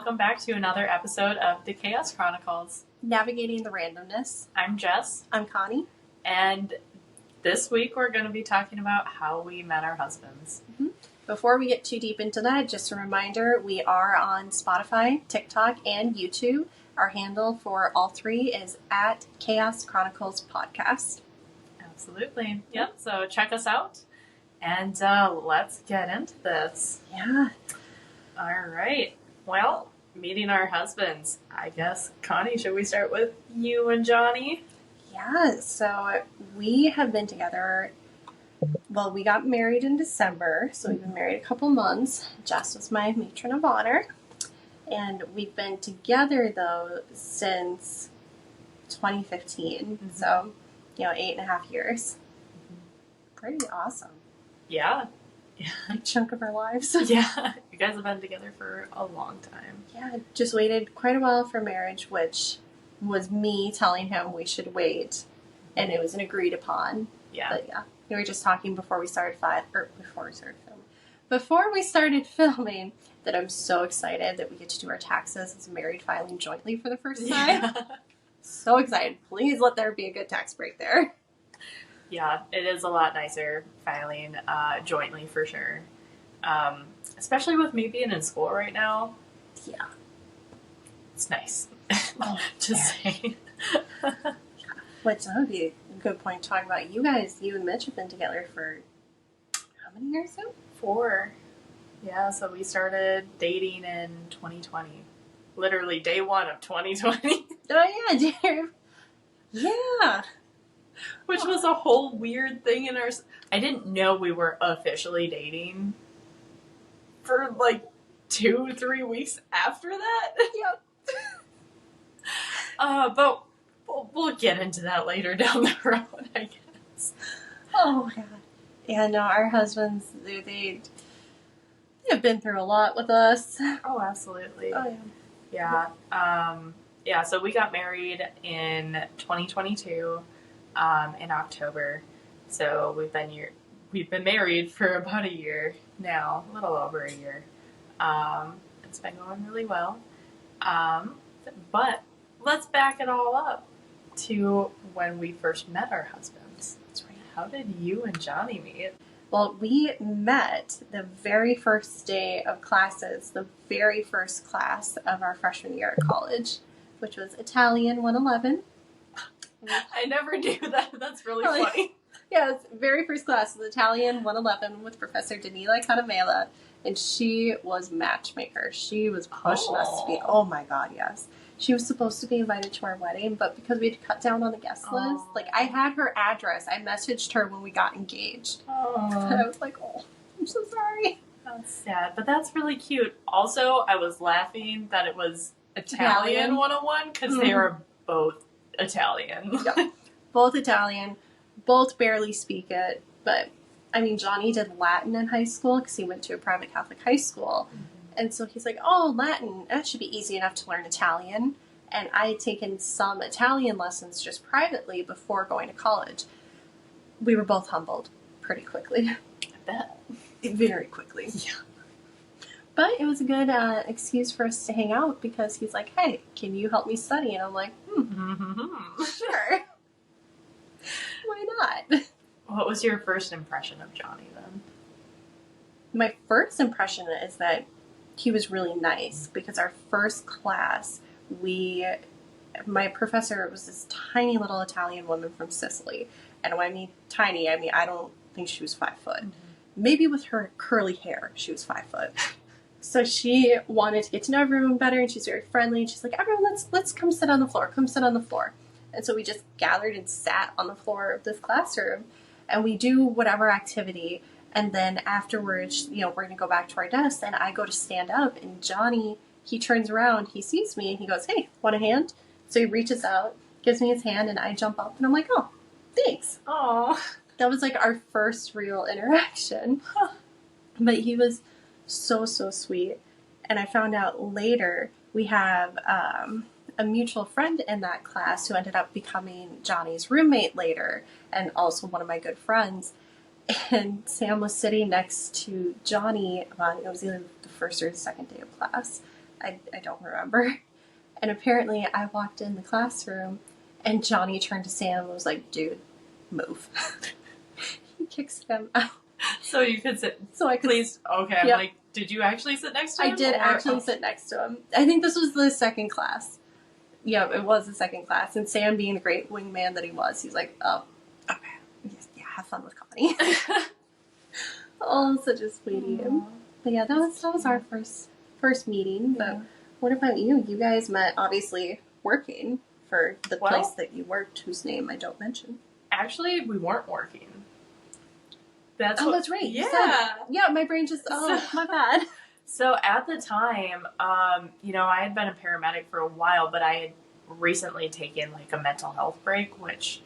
welcome back to another episode of the Chaos Chronicles. Navigating the randomness. I'm Jess. I'm Connie. And this week we're going to be talking about how we met our husbands. Mm-hmm. Before we get too deep into that, just a reminder, we are on Spotify, TikTok, and YouTube. Our handle for all three is at Chaos Chronicles Podcast. Absolutely. Yep. So check us out. And let's get into this. Yeah. All right. Well, meeting our husbands. I guess, Connie, should we start with you and Johnny? Yeah. So we have been together. Well, we got married in December, so we've been married a couple months. Jess was my matron of honor. And we've been together, though, since 2015. Mm-hmm. So, 8.5 years. Pretty awesome. Yeah. Big chunk of our lives. Yeah. You guys have been together for a long time. Yeah. Just waited quite a while for marriage, which was me telling him we should wait. And it was an agreed upon. Yeah. But yeah. We were just talking before we started filming that I'm so excited that we get to do our taxes as married filing jointly for the first time. Yeah. So excited. Please let there be a good tax break there. Yeah, it is a lot nicer filing jointly for sure. Especially with me being in school right now. Yeah. It's nice. Just saying. Yeah. Which that would be a good point to talk about. You guys, you and Mitch have been together for how many years now? 4. Yeah, so we started dating in 2020. Literally day 1 of 2020. Oh, yeah, dear. Yeah. Which was a whole weird thing in our... I didn't know we were officially dating for 2-3 weeks after that. Yep. But we'll get into that later down the road, I guess. Oh, God. Yeah, no, our husbands, they have been through a lot with us. Oh, absolutely. Oh, yeah. Yeah, so we got married in 2022 in October. So we've been married for about a year now, a little over a year. It's been going really well. But let's back it all up to when we first met our husbands. That's right. How did you and Johnny meet? Well, we met the very first day of classes, the very first class of our freshman year at college, which was Italian 111. I never knew that. That's really funny. Yeah, it's very first class was Italian 111 with Professor Danila Canamela, and she was matchmaker. She was pushing us to be, oh my God, yes. She was supposed to be invited to our wedding, but because we had to cut down on the guest list, I had her address. I messaged her when we got engaged. Oh. But I was like, oh, I'm so sorry. That's sad, but that's really cute. Also, I was laughing that it was Italian 101 because they were both Italian. Yep. Both Italian, both barely speak it, but I mean, Johnny did Latin in high school because he went to a private Catholic high school. Mm-hmm. And so he's like, oh, Latin, that should be easy enough to learn Italian. And I had taken some Italian lessons just privately before going to college. We were both humbled pretty quickly. I bet. Very quickly. Yeah. But it was a good excuse for us to hang out because he's like, hey, can you help me study? And I'm like, sure. Why not? What was your first impression of Johnny then? My first impression is that he was really nice because our first class, my professor was this tiny little Italian woman from Sicily. And when I mean tiny, I don't think she was 5 foot. Mm-hmm. Maybe with her curly hair, she was 5 foot. So she wanted to get to know everyone better, and she's very friendly. And she's like, everyone, let's come sit on the floor. Come sit on the floor. And so we just gathered and sat on the floor of this classroom, and we do whatever activity. And then afterwards, we're going to go back to our desks, and I go to stand up, and Johnny, he turns around, he sees me, and he goes, hey, want a hand? So he reaches out, gives me his hand, and I jump up, and I'm like, oh, thanks. Aww. That was our first real interaction. But he was so, so sweet. And I found out later we have a mutual friend in that class who ended up becoming Johnny's roommate later, and also one of my good friends. And Sam was sitting next to Johnny on, it was either the first or the second day of class. I don't remember. And apparently I walked in the classroom and Johnny turned to Sam and was like, dude, move. He kicks Sam out. So you could sit. So I could. Please. Okay. I'm Yep. like, did you actually sit next to him? I did actually sit next to him. I think this was the second class. Yeah, it was the second class. And Sam, being the great wingman that he was, he's like, oh, okay. Yeah, have fun with Connie. Oh, such a sweetie. Aww. But yeah, that was our first meeting. But what about you? You guys met obviously working for the place that you worked, whose name I don't mention. Actually, we weren't working. That's right. Yeah. Yeah, my brain just, my bad. So at the time, I had been a paramedic for a while, but I had recently taken like a mental health break, which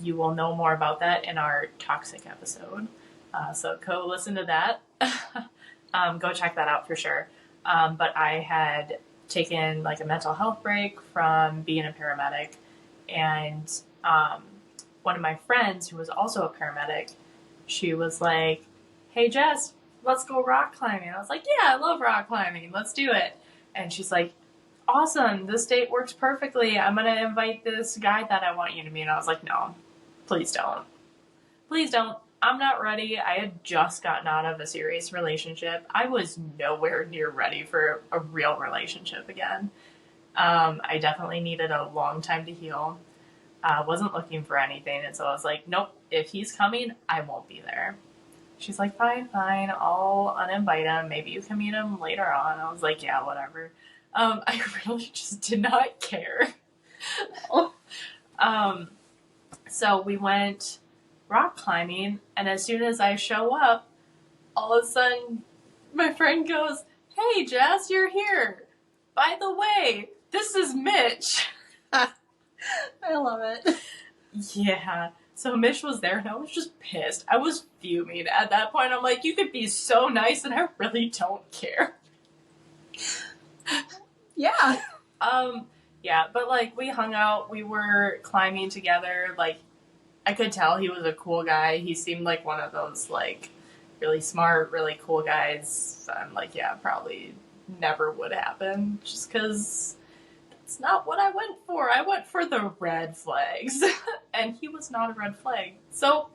you will know more about that in our toxic episode. So go listen to that. Go check that out for sure. But I had taken like a mental health break from being a paramedic, and one of my friends who was also a paramedic, she was like, hey Jess, let's go rock climbing. I was like, yeah, I love rock climbing. Let's do it. And she's like, awesome. This date works perfectly. I'm going to invite this guy that I want you to meet. And I was like, no, please don't. Please don't. I'm not ready. I had just gotten out of a serious relationship. I was nowhere near ready for a real relationship again. I definitely needed a long time to heal. Wasn't looking for anything. And so I was like, nope, if he's coming, I won't be there. She's like, fine, I'll uninvite him. Maybe you can meet him later on. I was like, yeah, whatever. I really just did not care. So we went rock climbing, and as soon as I show up, all of a sudden, my friend goes, hey, Jess, you're here. By the way, this is Mitch. I love it. Yeah. So Mitch was there, and I was just pissed. I was fuming. At that point, I'm like, you could be so nice, and I really don't care. Yeah. Yeah, but, like, we hung out. We were climbing together. Like, I could tell he was a cool guy. He seemed like one of those, like, really smart, really cool guys. I'm like, yeah, probably never would happen. Just because it's not what I went for. I went for the red flags. And he was not a red flag. So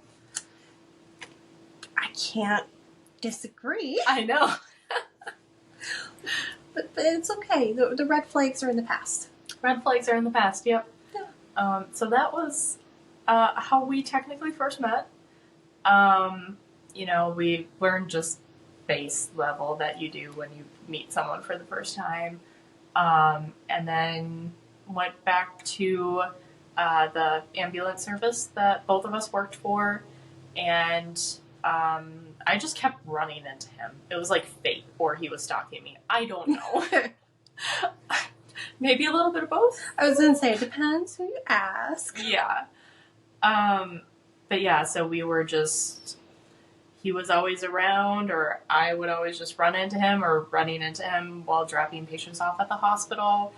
I can't disagree. I know. But it's okay. The red flags are in the past. Red flags are in the past, yep. Yeah. So that was how we technically first met. We learned just base level that you do when you meet someone for the first time. And then went back to the ambulance service that both of us worked for, and I just kept running into him. It was like fate, or he was stalking me. I don't know. Maybe a little bit of both. I was going to say, it depends who you ask. Yeah. But yeah, so we were just, he was always around, or I would always just run into him, or running into him while dropping patients off at the hospital.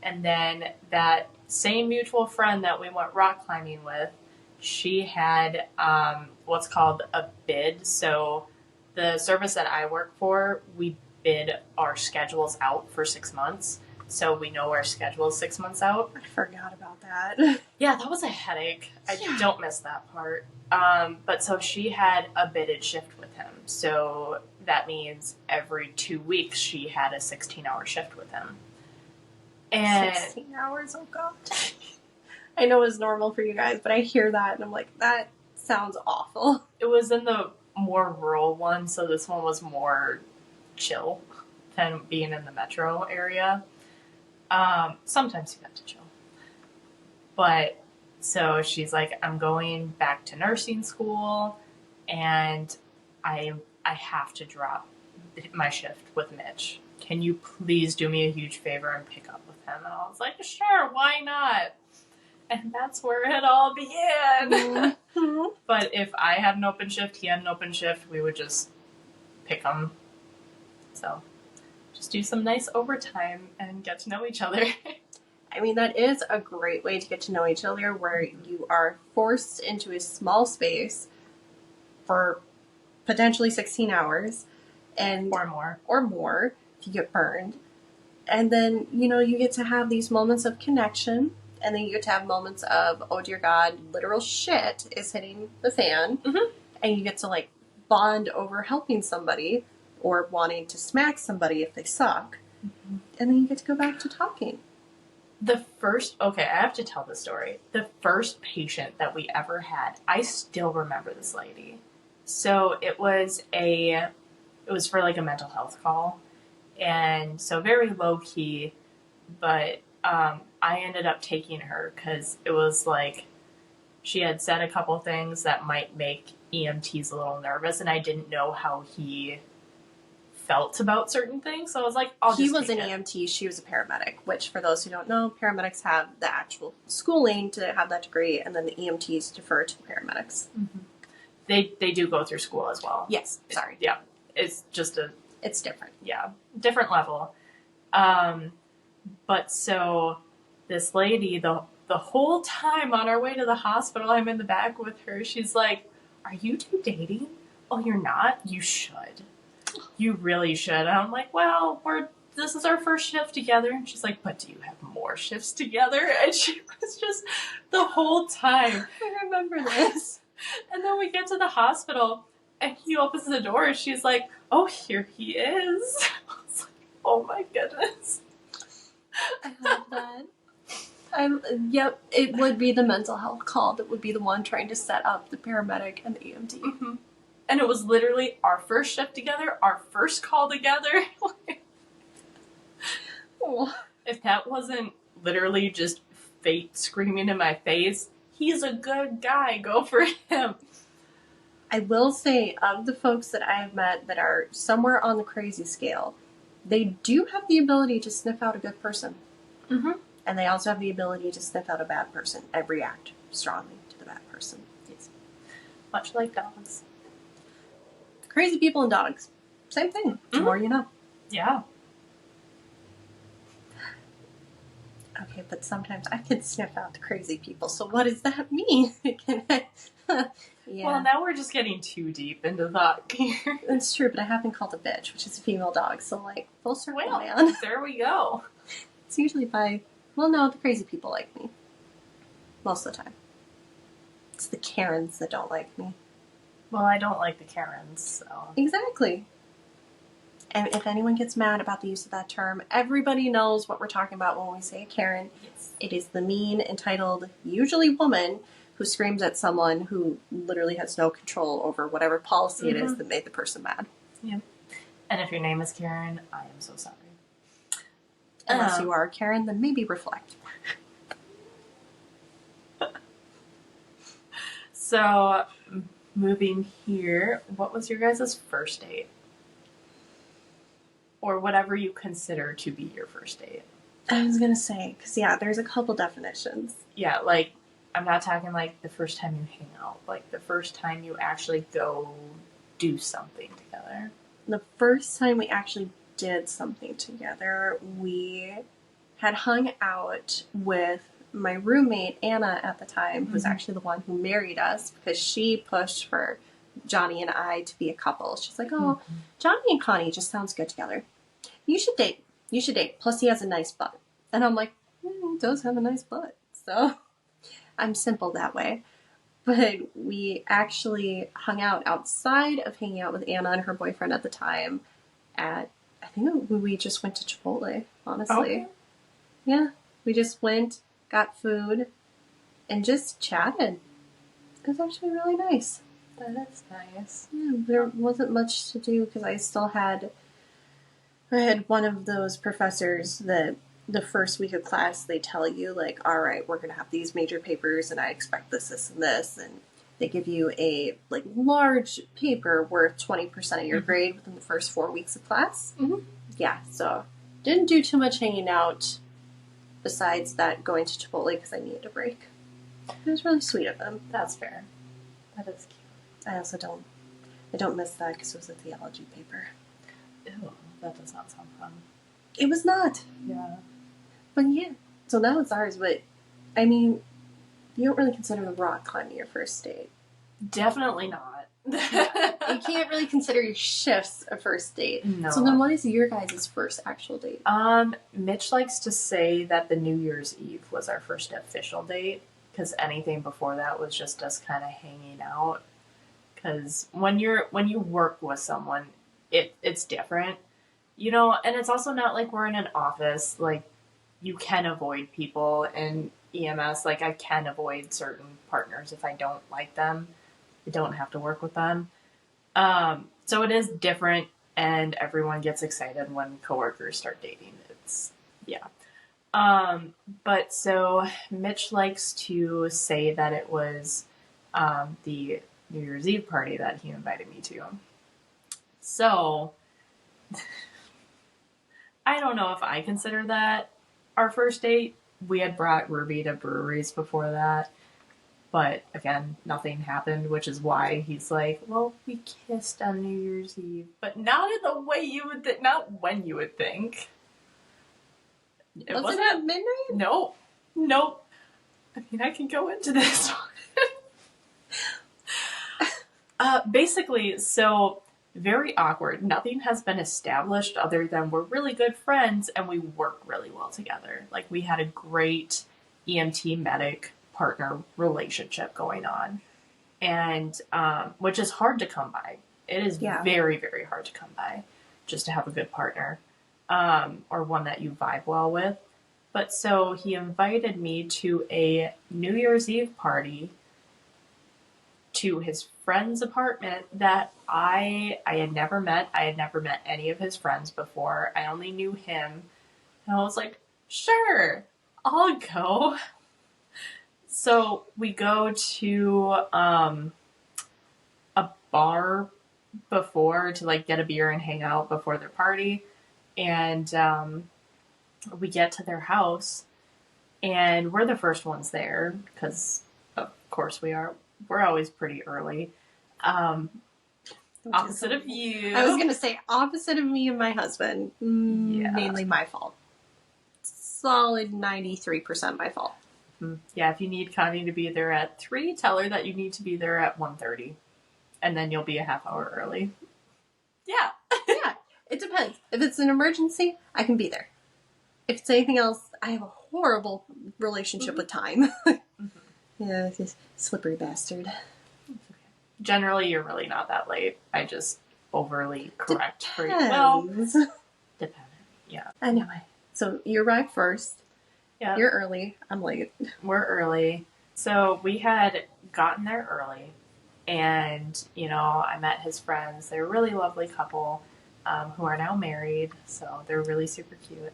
And then that same mutual friend that we went rock climbing with, she had what's called a bid. So the service that I work for, we bid our schedules out for 6 months. So we know our schedule is 6 months out. I forgot about that. Yeah, that was a headache. I don't miss that part. But so she had a bidded shift with him. So that means every 2 weeks she had a 16-hour shift with him. And 16 hours? Oh, God. I know it's normal for you guys, but I hear that and I'm like, that sounds awful. it was in the more rural one, so this one was more chill than being in the metro area. Sometimes you got to chill. But so she's like, I'm going back to nursing school, and I have to drop my shift with Mitch. Can you please do me a huge favor and pick up with him? And I was like, sure, why not? And that's where it all began. Mm-hmm. But if I had an open shift, he had an open shift, we would just pick them. So just do some nice overtime and get to know each other. I mean, that is a great way to get to know each other, where you are forced into a small space for potentially 16 hours. And Or more. Or more if you get burned. And then, you get to have these moments of connection, and then you get to have moments of, oh dear God, literal shit is hitting the fan. Mm-hmm. And you get to, like, bond over helping somebody or wanting to smack somebody if they suck. Mm-hmm. And then you get to go back to talking. I have to tell the story. The first patient that we ever had, I still remember this lady. So it was for like a mental health call. And so very low key, but I ended up taking her because it was like she had said a couple things that might make EMTs a little nervous, and I didn't know how he felt about certain things. So I was like, He was an EMT, she was a paramedic, which for those who don't know, paramedics have the actual schooling to have that degree, and then the EMTs defer to the paramedics. Mm-hmm. They do go through school as well. Yes, sorry. Yeah, it's just it's different. Yeah, different level. But so this lady, the whole time on our way to the hospital, I'm in the back with her. She's like, "Are you two dating? Oh, you're not? You should. You really should." And I'm like, "Well, this is our first shift together." And she's like, "But do you have more shifts together?" And she was just the whole time. I remember this. And then we get to the hospital, and he opens the door, and she's like, "Oh, here he is." I was like, "Oh my goodness." I love that. Yep, it would be the mental health call that would be the one trying to set up the paramedic and the EMT. Mm-hmm. And it was literally our first shift together, our first call together. Oh. If that wasn't literally just fate screaming in my face, he's a good guy, go for him. I will say, of the folks that I have met that are somewhere on the crazy scale, they do have the ability to sniff out a good person. Mm-hmm. And they also have the ability to sniff out a bad person and react strongly to the bad person. Yes. Much like dogs. Crazy people and dogs. Same thing. The more you know. Yeah. Okay, but sometimes I can sniff out the crazy people, so what does that mean? Yeah. Well, now we're just getting too deep into thought here. It's true, but I have been called a bitch, which is a female dog, so like, full circle, Well, man. There we go. It's usually the crazy people like me. Most of the time. It's the Karens that don't like me. Well, I don't like the Karens, so. Exactly. And if anyone gets mad about the use of that term, everybody knows what we're talking about when we say a Karen. Yes. It is the mean, entitled, usually woman, who screams at someone who literally has no control over whatever policy it is that made the person mad. Yeah. And if your name is Karen, I am so sorry. Unless you are a Karen, then maybe reflect. So, moving here, what was your guys' first date? Or whatever you consider to be your first date. I was going to say, because there's a couple definitions. Yeah, like, I'm not talking like the first time you hang out. Like, the first time you actually go do something together. The first time we actually did something together, we had hung out with my roommate, Anna, at the time, who was actually the one who married us, because she pushed for Johnny and I to be a couple. She's like, "Oh, Johnny and Connie just sounds good together. You should date. You should date. Plus, he has a nice butt." And I'm like, "He does have a nice butt." So I'm simple that way. But we actually hung out outside of hanging out with Anna and her boyfriend at the time at, I think we just went to Chipotle, honestly. Okay. Yeah, we just went, got food, and just chatted. It was actually really nice. That's nice. Yeah, there wasn't much to do because I had one of those professors that the first week of class they tell you, like, all right, we're going to have these major papers and I expect this, this, and this. And they give you a like large paper worth 20% of your grade within the first 4 weeks of class. Mm-hmm. Yeah, so didn't do too much hanging out besides that going to Chipotle because I needed a break. It was really sweet of them. That's fair. That is cute. I also don't miss that because it was a theology paper. Ew, that does not sound fun. It was not. Yeah. But yeah, so that was ours. But I mean, you don't really consider the rock climbing your first date. Definitely not. You can't really consider your shifts a first date. No. So then what is your guys' first actual date? Mitch likes to say that the New Year's Eve was our first official date, because anything before that was just us kind of hanging out. Because when you work with someone, it's different, you know, and it's also not like we're in an office. Like, you can avoid people in EMS. Like, I can avoid certain partners if I don't like them. I don't have to work with them. So it is different, and everyone gets excited when coworkers start dating. It's, yeah. But so Mitch likes to say that it was the New Year's Eve party that he invited me to. So I don't know if I consider that our first date. We had brought Ruby to breweries before that. But again, nothing happened, which is why he's like, well, we kissed on New Year's Eve. But not in the way you would think, not when you would think. Was it at midnight? Nope. I mean, I can go into this one. Basically, so very awkward. Nothing has been established other than we're really good friends and we work really well together. Like, we had a great EMT medic partner relationship going on, and which is hard to come by. It is very, very hard to come by, just to have a good partner, or one that you vibe well with. But so he invited me to a New Year's Eve party to his friend's apartment that I had never met. I had never met any of his friends before. I only knew him. And I was like, sure, I'll go. So we go to a bar before to like get a beer and hang out before their party. And we get to their house and we're the first ones there because of course we are. We're always pretty early. Opposite of you. I was going to say opposite of me and my husband. Mainly my fault. Solid 93% my fault. Yeah, if you need Connie to be there at 3, tell her that you need to be there at 1:30. And then you'll be a half hour early. Yeah. Yeah, it depends. If it's an emergency, I can be there. If it's anything else, I have a horrible relationship with time. Yeah, this slippery bastard. Generally, you're really not that late. I just overly correct for you. Well, dependent. Yeah. Anyway, so you arrived first. Yeah. You're early. I'm late. We're early. So we had gotten there early. And, you know, I met his friends. They're a really lovely couple who are now married. So they're really super cute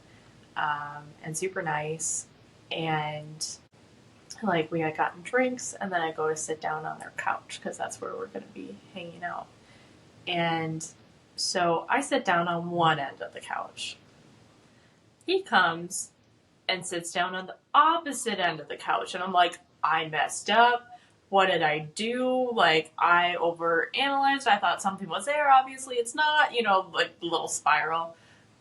and super nice. And, like, we had gotten drinks. And then I go to sit down on their couch because that's where we're going to be hanging out. And so I sit down on one end of the couch. He comes and sits down on the opposite end of the couch. And I'm like, I messed up. What did I do? Like, I overanalyzed. I thought something was there. Obviously, it's not. You know, like, little spiral.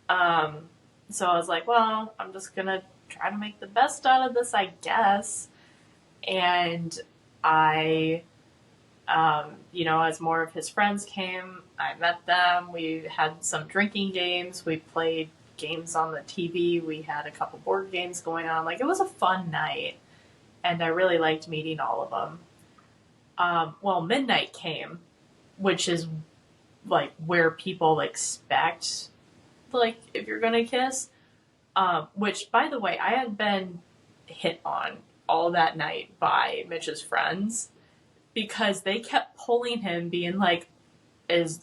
So I was like, well, I'm just going to try to make the best out of this, I guess. And I, you know, as more of his friends came, I met them. We had some drinking games. We played games on the TV. We had a couple board games going on. Like, it was a fun night. And I really liked meeting all of them. Well, midnight came, which is, like, where people expect, like, if you're gonna kiss. Which, by the way, I had been hit on all that night by Mitch's friends because they kept pulling him, being like,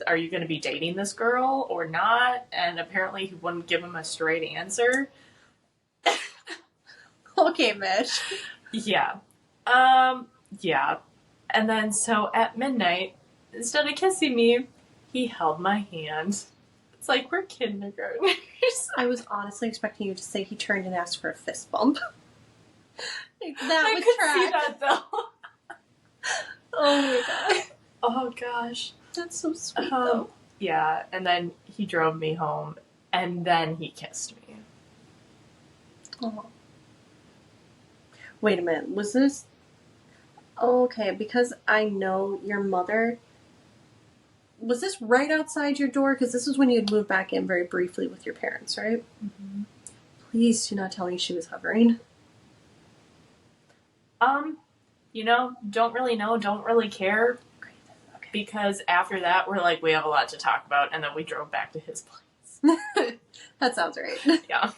are you going to be dating this girl or not? And apparently he wouldn't give him a straight answer. Okay, Mitch. Yeah. Yeah. And then so at midnight, instead of kissing me, he held my hand. It's like we're kindergartners. I was honestly expecting you to say he turned and asked for a fist bump. Like, that I was could trash. see that though. Oh my god. Oh gosh. That's so sweet though. Yeah, and then he drove me home, and then he kissed me. Oh. Wait a minute, was this... Oh, okay, because I know your mother was this right outside your door? Because this was when you had moved back in very briefly with your parents, right? Mm-hmm. Please do not tell me she was hovering. Don't really know, don't really care. Okay. Because after that, we're like, we have a lot to talk about, and then we drove back to his place. That sounds right. Yeah.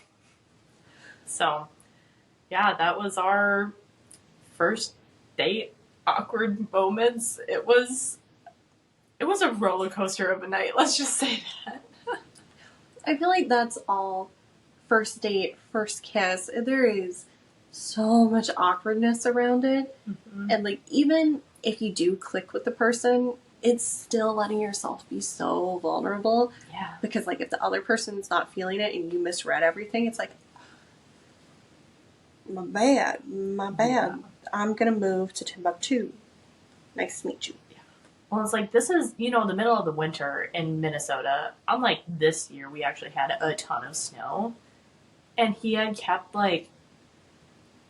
So, yeah, that was our first date. Awkward moments. It was a roller coaster of a night. Let's just say that. I feel like that's all first date, first kiss. There is so much awkwardness around it. Mm-hmm. And like, even if you do click with the person, it's still letting yourself be so vulnerable. Yeah. Because like, if the other person's not feeling it and you misread everything, it's like, my bad. Yeah. I'm gonna move to Timbuktu. Nice to meet you. Well, it's like, this is, the middle of the winter in Minnesota. Unlike this year, we actually had a ton of snow. And he had kept, like,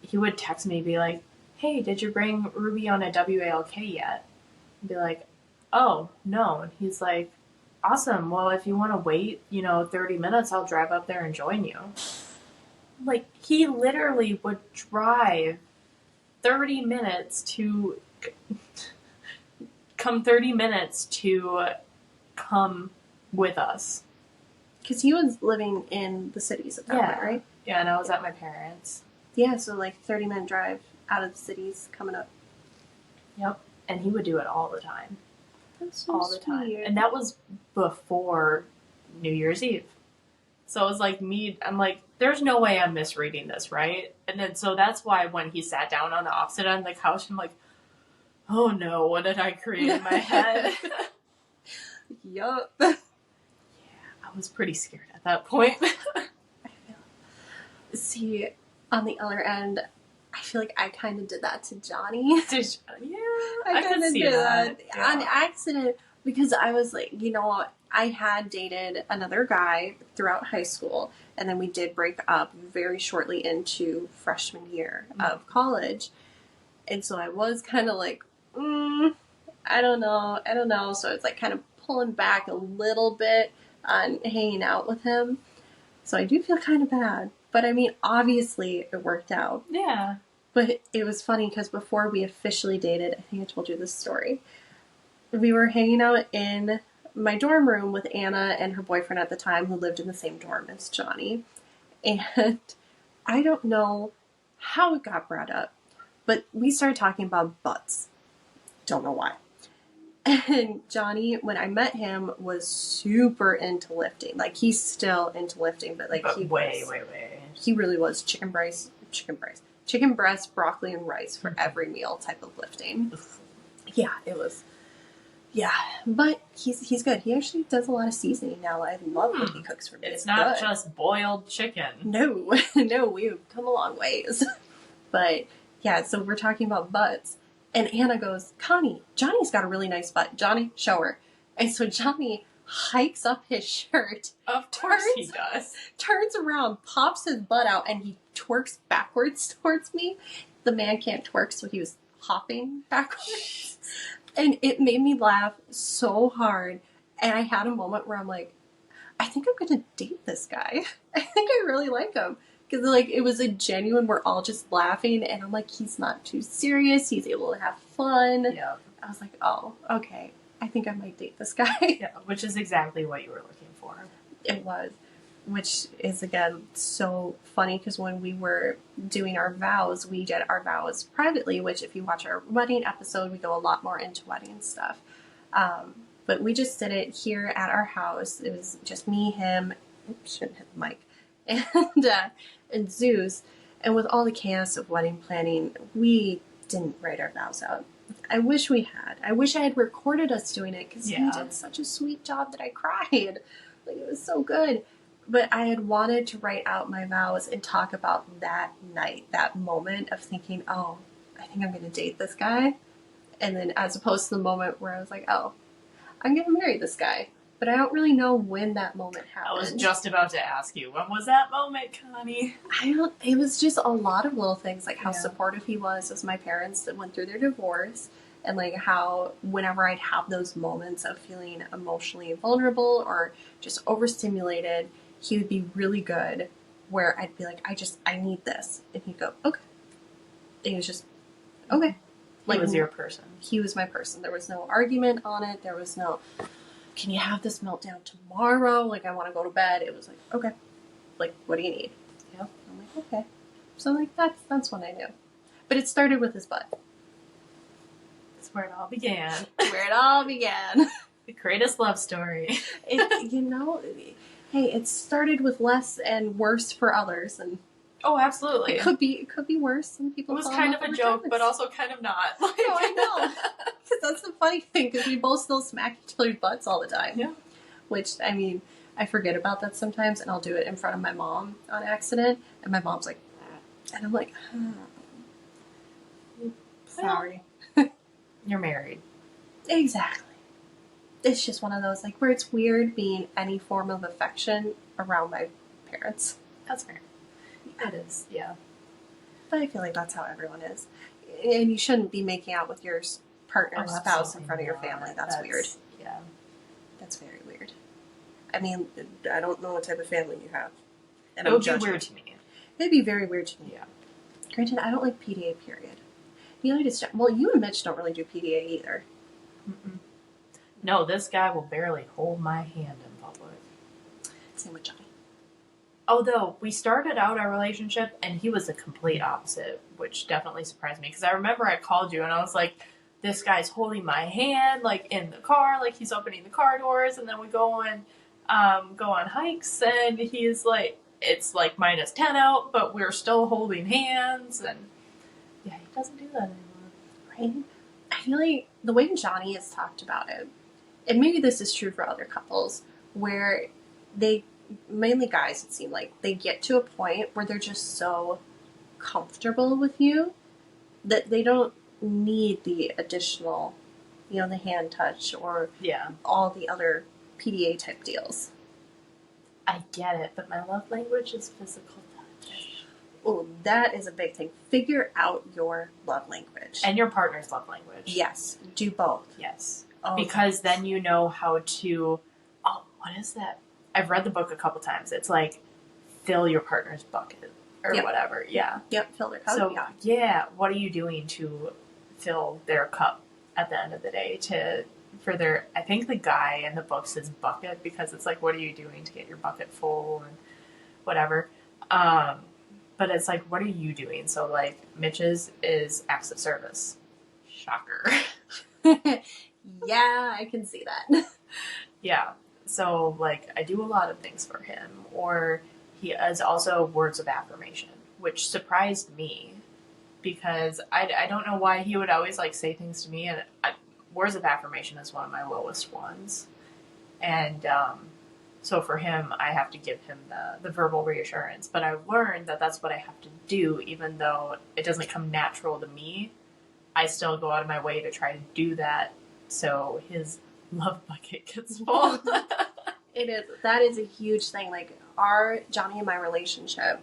he would text me, be like, hey, did you bring Ruby on a WALK yet? And be like, oh, no. And he's like, awesome. Well, if you want to wait, 30 minutes, I'll drive up there and join you. Like, he literally would drive 30 minutes to come 30 minutes to come with us. Because he was living in the cities at that point, right? Yeah, and I was at my parents'. Yeah, so like 30-minute drive out of the cities coming up. Yep. And he would do it all the time. That's so all the time. sweet. And that was before New Year's Eve. So it was like I'm like, there's no way I'm misreading this, right? And then so that's why when he sat down on the opposite end of the couch, I'm like, oh no, what did I create in my head? Yup. Yeah, I was pretty scared at that point. See, on the other end, I feel like I kind of did that to Johnny. Yeah, I can see did that. On accident, because I was like, I had dated another guy throughout high school, and then we did break up very shortly into freshman year of college. And so I was kind of like, I don't know. So I was like kind of pulling back a little bit on hanging out with him. So I do feel kind of bad. But I mean, obviously it worked out. Yeah. But it was funny because before we officially dated, I think I told you this story. We were hanging out in my dorm room with Anna and her boyfriend at the time, who lived in the same dorm as Johnny. And I don't know how it got brought up, but we started talking about butts. Don't know why. And Johnny, when I met him, was super into lifting. Like, he's still into lifting, but like, way. He really was chicken breast, broccoli, and rice for every meal type of lifting. Yeah, it was. Yeah, but he's good. He actually does a lot of seasoning now. I love what he cooks for me. It's not just boiled chicken. No, we've come a long ways. But yeah, so we're talking about butts. And Anna goes, Connie, Johnny's got a really nice butt. Johnny, show her. And so Johnny hikes up his shirt. Of course he does. Turns around, pops his butt out, and he twerks backwards towards me. The man can't twerk, so he was hopping backwards. And it made me laugh so hard. And I had a moment where I'm like, I think I'm going to date this guy. I think I really like him. Because, like, it was a genuine, we're all just laughing, and I'm like, he's not too serious, he's able to have fun. Yeah. I was like, oh, okay, I think I might date this guy. Yeah, which is exactly what you were looking for. It was. Which is, again, so funny, because when we were doing our vows, we did our vows privately, which if you watch our wedding episode, we go a lot more into wedding stuff. But we just did it here at our house. It was just me, him, shouldn't hit the mic, and Zeus. And with all the chaos of wedding planning, we didn't write our vows out. I wish we had. I wish I had recorded us doing it, because he did such a sweet job that I cried. Like, it was so good. But I had wanted to write out my vows and talk about that night, that moment of thinking, oh, I think I'm going to date this guy. And then as opposed to the moment where I was like, oh, I'm going to marry this guy. But I don't really know when that moment happened. I was just about to ask you, when was that moment, Connie? It was just a lot of little things, like how supportive he was as my parents that went through their divorce. and like how whenever I'd have those moments of feeling emotionally vulnerable or just overstimulated, he would be really good where I'd be like, I need this. And he'd go, okay. And he was just, okay. He was your person. He was my person. There was no argument on it. There was no, can you have this meltdown tomorrow? Like, I want to go to bed. It was like, okay. Like, what do you need? Yep. I'm like, okay. So, like, that's when I knew. But it started with his butt. That's where it all began. Where it all began. The greatest love story. Hey, it started with less and worse for others, and oh, absolutely. it could be worse. Some people. It was kind of a joke, but also kind of not. Like, no, I know. Because that's the funny thing. Because we both still smack each other's butts all the time. Yeah. Which, I mean, I forget about that sometimes, and I'll do it in front of my mom on accident, and my mom's like, and I'm like, sorry. You're married. Exactly. It's just one of those, like, where it's weird being any form of affection around my parents. That's fair. It is, yeah. But I feel like that's how everyone is. And you shouldn't be making out with your partner or spouse in front of your family. That's weird. Yeah. That's very weird. I mean, I don't know what type of family you have. And it would be weird to me. It'd be very weird to me. Yeah. Granted, I don't like PDA, period. You and Mitch don't really do PDA either. Mm-mm. No, this guy will barely hold my hand in public. Same with Johnny. Although, we started out our relationship, and he was the complete opposite, which definitely surprised me. Because I remember I called you, and I was like, this guy's holding my hand, like, in the car, like, he's opening the car doors, and then we go on hikes, and he's like, it's like -10 out, but we're still holding hands, and yeah, he doesn't do that anymore. Right? I feel like the way Johnny has talked about it, and maybe this is true for other couples, where they, mainly guys, it seemed like, they get to a point where they're just so comfortable with you that they don't need the additional, the hand touch or all the other PDA type deals. I get it, but my love language is physical touch. Oh, that is a big thing. Figure out your love language. And your partner's love language. Yes, do both. Yes. Oh, because then you know how to, what is that? I've read the book a couple times. It's like, fill your partner's bucket or whatever. Yeah. Yep, fill their cup. So, what are you doing to fill their cup at the end of the day I think the guy in the book says bucket because it's like, what are you doing to get your bucket full and whatever. But it's like, what are you doing? So like Mitch's is acts of service. Shocker. Yeah, I can see that. Yeah. So like I do a lot of things for him, or he has also words of affirmation, which surprised me because I don't know why he would always like say things to me, and words of affirmation is one of my lowest ones. And so for him, I have to give him the verbal reassurance. But I've learned that that's what I have to do, even though it doesn't come natural to me. I still go out of my way to try to do that so his love bucket gets full. It is. That is a huge thing. Like, our Johnny and my relationship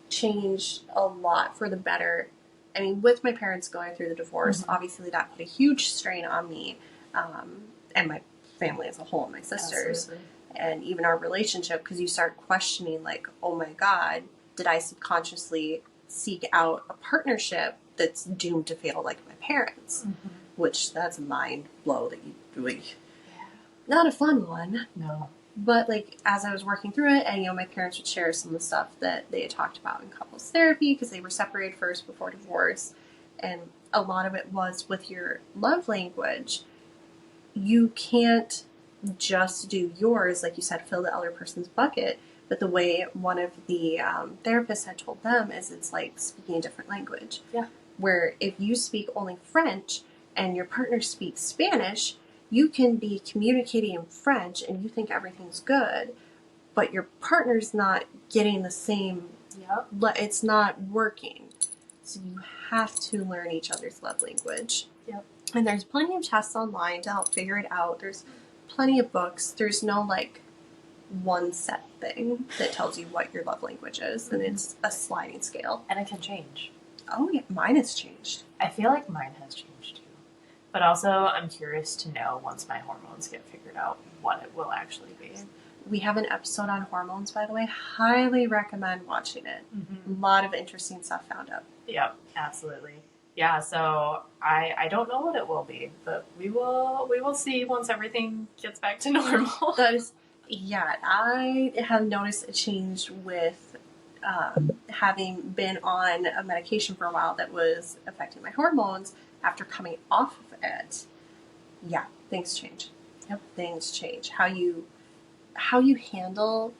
changed a lot for the better. I mean, with my parents going through the divorce, obviously that put a huge strain on me and my family as a whole, and my sisters. Absolutely. And even our relationship, because you start questioning, like, oh my God, did I subconsciously seek out a partnership that's doomed to fail like my parents? Mm-hmm. Which, that's a mind blow that you really... Yeah. Not a fun one. No. But, like, as I was working through it, and, my parents would share some of the stuff that they had talked about in couples therapy, because they were separated first before divorce, and a lot of it was with your love language. You can't just do yours, like you said, fill the other person's bucket, but the way one of the therapists had told them is it's like speaking a different language. Yeah. Where if you speak only French and your partner speaks Spanish, you can be communicating in French and you think everything's good, but your partner's not getting the same, it's not working. So you have to learn each other's love language. Yep. And there's plenty of tests online to help figure it out. There's plenty of books. There's no, like, one set thing that tells you what your love language is, and it's a sliding scale. And it can change. Oh, yeah. Mine has changed. I feel like mine has changed too. But also, I'm curious to know once my hormones get figured out what it will actually be. We have an episode on hormones, by the way. Highly recommend watching it. Mm-hmm. A lot of interesting stuff found out. Yep, absolutely. Yeah, so I don't know what it will be, but we will see once everything gets back to normal. That is, yeah, I have noticed a change with having been on a medication for a while that was affecting my hormones. After coming off of it, yeah, things change. Yep, things change. How you handle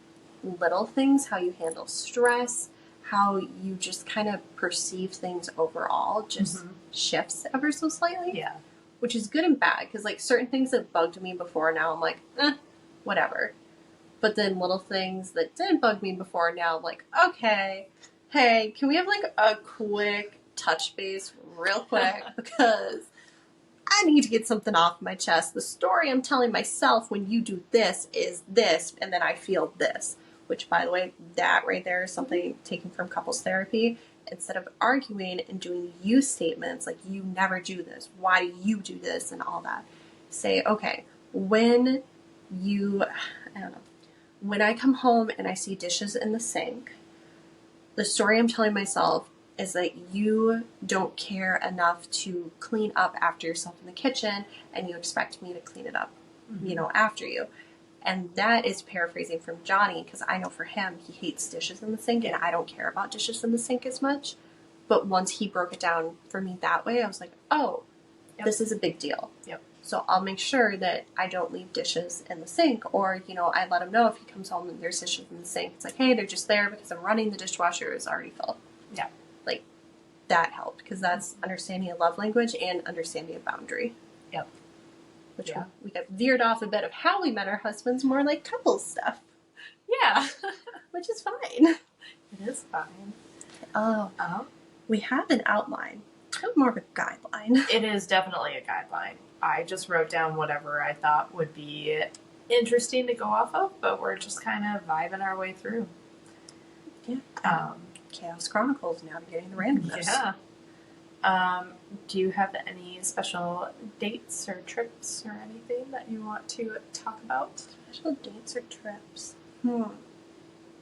little things, how you handle stress, how you just kind of perceive things overall just shifts ever so slightly. Yeah. Which is good and bad, because like certain things that bugged me before, now I'm like, whatever. But then little things that didn't bug me before, now I'm like, okay, hey, can we have like a quick touch base real quick? Because I need to get something off my chest. The story I'm telling myself when you do this is this, and then I feel this. Which, by the way, that right there is something taken from couples therapy. Instead of arguing and doing you statements like, you never do this, why do you do this, and all that, say, okay, when I come home and I see dishes in the sink, the story I'm telling myself is that you don't care enough to clean up after yourself in the kitchen, and you expect me to clean it up, after you. And that is paraphrasing from Johnny, because I know for him, he hates dishes in the sink, and I don't care about dishes in the sink as much. But once he broke it down for me that way, I was like, oh, this is a big deal. Yep. So I'll make sure that I don't leave dishes in the sink, or, I let him know if he comes home and there's dishes in the sink. It's like, hey, they're just there because I'm running, the dishwasher is already full. Yeah. Like, that helped, because that's understanding a love language and understanding a boundary. Yep. Which we got veered off a bit of how we met our husbands, more like couples stuff. Yeah. Which is fine. It is fine. Oh. We have an outline. Kind of more of a guideline. It is definitely a guideline. I just wrote down whatever I thought would be interesting to go off of, but we're just kind of vibing our way through. Yeah. Chaos Chronicles, navigating the randomness. Yeah. Do you have any special dates or trips or anything that you want to talk about? Special dates or trips?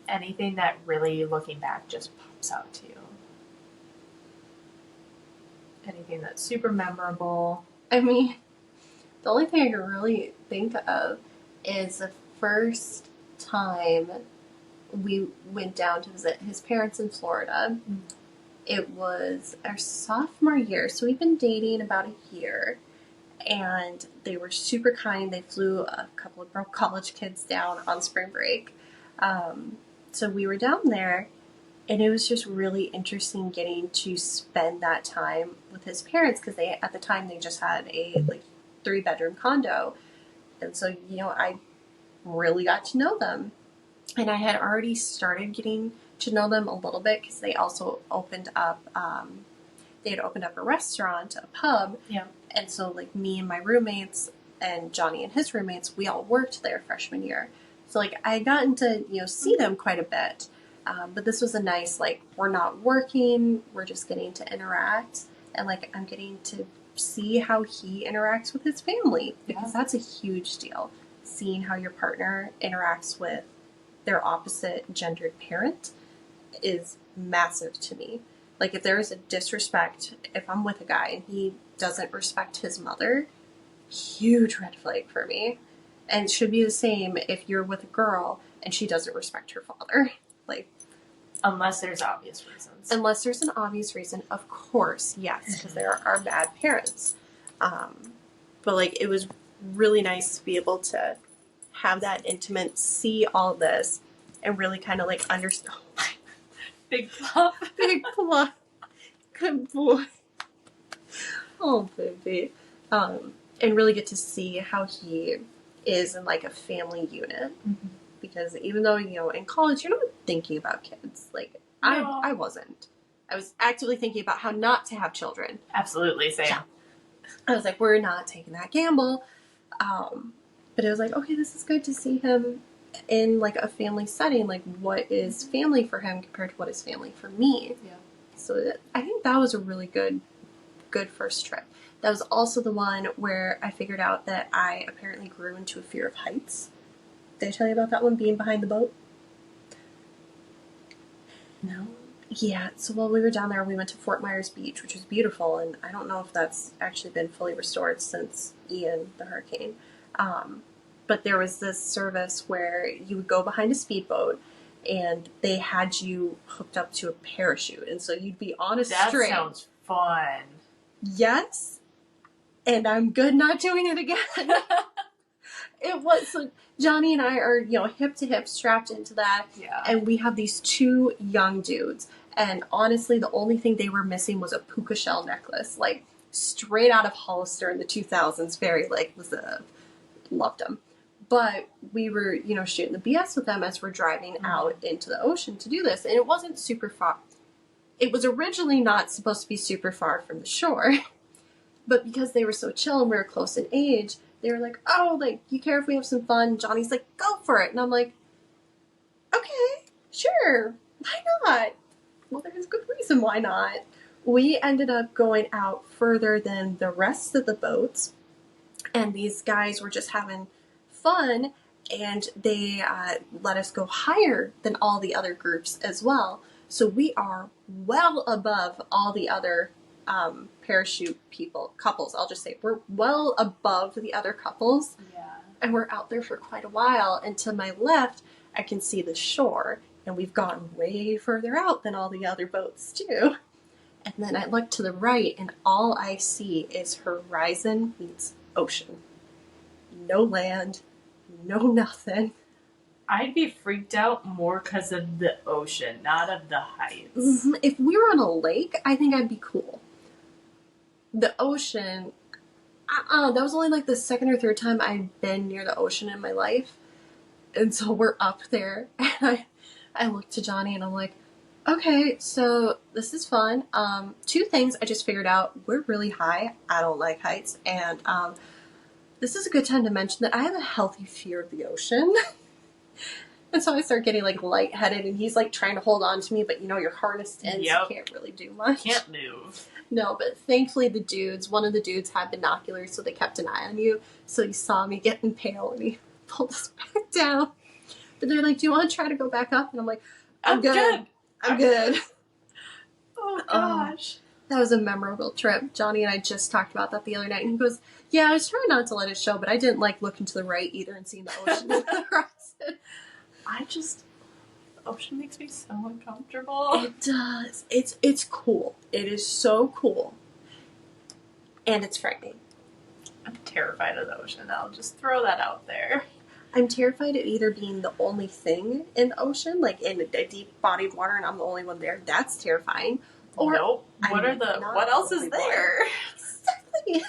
Anything that really, looking back, just pops out to you? Anything that's super memorable? I mean, the only thing I can really think of is the first time we went down to visit his parents in Florida. It was our sophomore year, so we've been dating about a year, and they were super kind. They flew a couple of broke college kids down on spring break. So we were down there, and it was just really interesting getting to spend that time with his parents, because at the time they just had a 3-bedroom condo, and so I really got to know them, and I had already started getting to know them a little bit, because they also opened up they had opened up a restaurant, a pub, and so me and my roommates and Johnny and his roommates, we all worked there freshman year, so I had gotten to see them quite a bit, but this was a nice we're not working, we're just getting to interact, and I'm getting to see how he interacts with his family, because that's a huge deal, seeing how your partner interacts with their opposite gendered parent is massive to me. If there is a disrespect, if I'm with a guy and he doesn't respect his mother, huge red flag for me. And it should be the same if you're with a girl and she doesn't respect her father. Unless there's obvious reasons. Unless there's an obvious reason, of course, yes, because there are bad parents. But it was really nice to be able to have that intimate, see all of this, and really kind of understand. Big plop. Big plop. Good boy. Oh, baby. And really get to see how he is in a family unit. Mm-hmm. Because even though, in college, you're not thinking about kids. No. I wasn't. I was actively thinking about how not to have children. Absolutely, same. Yeah. I was we're not taking that gamble. But it was okay, this is good to see him in a family setting. What is family for him compared to what is family for me? Yeah. So I think that was a really good first trip. That was also the one where I figured out that I apparently grew into a fear of heights. Did I tell you about that one, being behind the boat? No. Yeah, so while we were down there, we went to Fort Myers Beach, which was beautiful, and I don't know if that's actually been fully restored since Ian, the hurricane. But there was this service where you would go behind a speedboat, and they had you hooked up to a parachute, and so you'd be on a string. That sounds fun. Yes, and I'm good not doing it again. It was, so Johnny and I are, hip to hip strapped into that. Yeah. And we have these two young dudes. And honestly, the only thing they were missing was a puka shell necklace. Like, straight out of Hollister in the 2000s. Very, loved them. But we were, shooting the BS with them as we're driving out into the ocean to do this. And it wasn't super far. It was originally not supposed to be super far from the shore. But because they were so chill and we were close in age, they were like, oh, you care if we have some fun? Johnny's like, go for it. And I'm like, okay, sure. Why not? Well, there's a good reason why not. We ended up going out further than the rest of the boats. And these guys were just having fun. And they let us go higher than all the other groups as well. So we are well above all the other parachute couples. I'll just say we're well above the other couples. Yeah. And we're out there for quite a while. And to my left, I can see the shore. And we've gotten way further out than all the other boats too. And then I look to the right, and all I see is horizon meets ocean. No land, no nothing. I'd be freaked out more because of the ocean, not of the heights. Mm-hmm. If we were on a lake, I think I'd be cool. The ocean, that was only the second or third time I'd been near the ocean in my life. And so we're up there, and I look to Johnny and I'm like, okay, so this is fun. Two things I just figured out. We're really high. I don't like heights. And this is a good time to mention that I have a healthy fear of the ocean. And so I start getting lightheaded, and he's trying to hold on to me, but you're harnessed in, so you can't really do much. Can't move. No, but thankfully one of the dudes had binoculars, so they kept an eye on you. So he saw me getting pale, and he pulled us back down. But they're like, do you want to try to go back up? And I'm like, I'm good. I'm good. Oh, gosh. That was a memorable trip. Johnny and I just talked about that the other night, and he goes, yeah, I was trying not to let it show, but I didn't like looking to the right either and seeing the ocean on the horizon. The ocean makes me so uncomfortable. It does. It's cool. It is so cool. And it's frightening. I'm terrified of the ocean. I'll just throw that out there. I'm terrified of either being the only thing in the ocean, in a deep body of water, and I'm the only one there. That's terrifying. Or nope. What else is there? Exactly.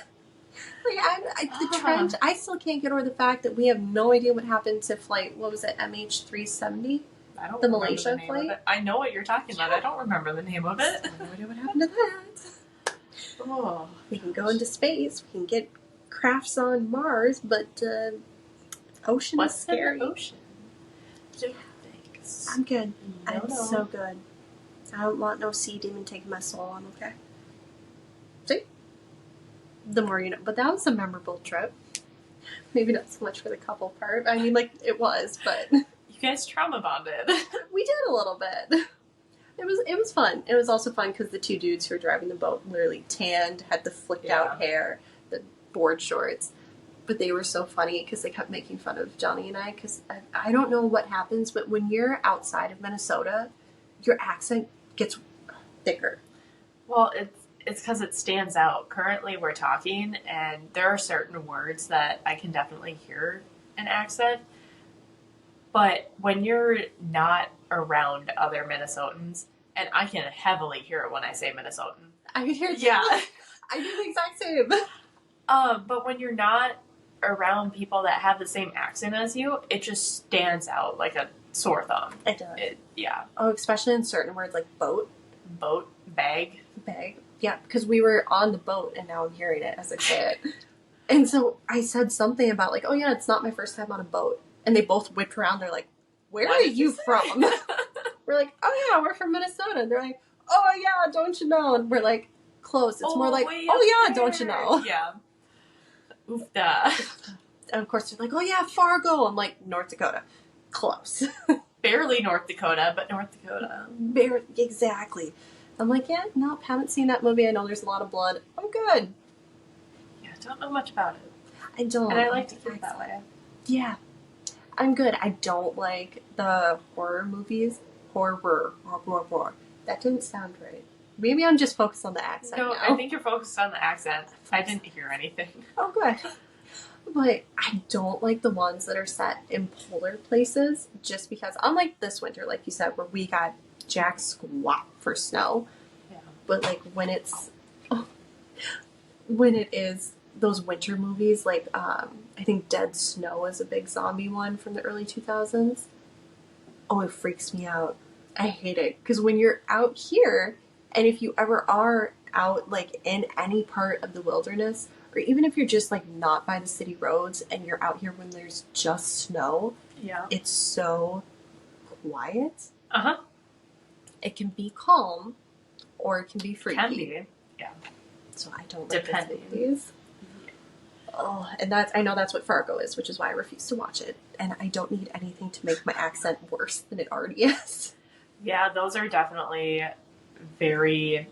The trench, I still can't get over the fact that we have no idea what happened to flight, what was it, MH370? I don't the remember Malaysia the name flight. Of it. I know what you're talking about. I don't remember the name of it. No idea what happened to that. Oh, we can go into space. We can get crafts on Mars, but ocean is scary. The ocean? Yeah, thanks. I'm good. No, I'm so good. I don't want no sea demon taking my soul. I'm okay. See? The more you know. But that was a memorable trip. Maybe not so much for the couple part. I mean, it was, but you guys trauma bonded. We did a little bit. It was fun. It was also fun because the two dudes who were driving the boat literally tanned, had the flicked out hair, the board shorts. But they were so funny because they kept making fun of Johnny and I. Because I don't know what happens, but when you're outside of Minnesota, your accent gets thicker. Well, it's because it stands out. Currently, we're talking, and there are certain words that I can definitely hear an accent. But when you're not around other Minnesotans, and I can heavily hear it when I say Minnesotan. I can hear it. Yeah. I do the exact same. But when you're not around people that have the same accent as you, it just stands out like a sore thumb. It does. Yeah. Oh, especially in certain words like boat. Boat, bag. Yeah, because we were on the boat, and now I'm hearing it as I say it. And so I said something about oh yeah, it's not my first time on a boat. And they both whipped around. They're like, where are you from? We're like, oh yeah, we're from Minnesota. And they're like, oh yeah, don't you know? And we're like, Close. It's more like, way oh up yeah, there. don't you know? Yeah. Oofda. And of course they're like, oh yeah, Fargo. I'm like, North Dakota. Close. Barely North Dakota, but North Dakota. Exactly. I'm like, yeah, nope, haven't seen that movie. I know there's a lot of blood. I'm good. Yeah, don't know much about it. I don't. And I like to think that way. Yeah. I'm good. I don't like the horror movies. Horror. That didn't sound right. Maybe I'm just focused on the accent No, now. I think you're focused on the accent. I didn't hear anything. Oh, good. But I don't like the ones that are set in polar places just because, unlike this winter, like you said, where we got jack squat for snow. Yeah. But like when it is those winter movies, like I think Dead Snow is a big zombie one from the early 2000s. Oh, it freaks me out. I hate it because when you're out here, and if you ever are out like in any part of the wilderness, or even if you're just like not by the city roads and you're out here when there's just snow, Yeah. it's so quiet. Uh-huh. It can be calm, or it can be freaky. Can be. Yeah. So I don't like Depending. these. Oh, and I know that's what Fargo is, which is why I refuse to watch it. And I don't need anything to make my accent worse than it already is. Yeah, those are definitely very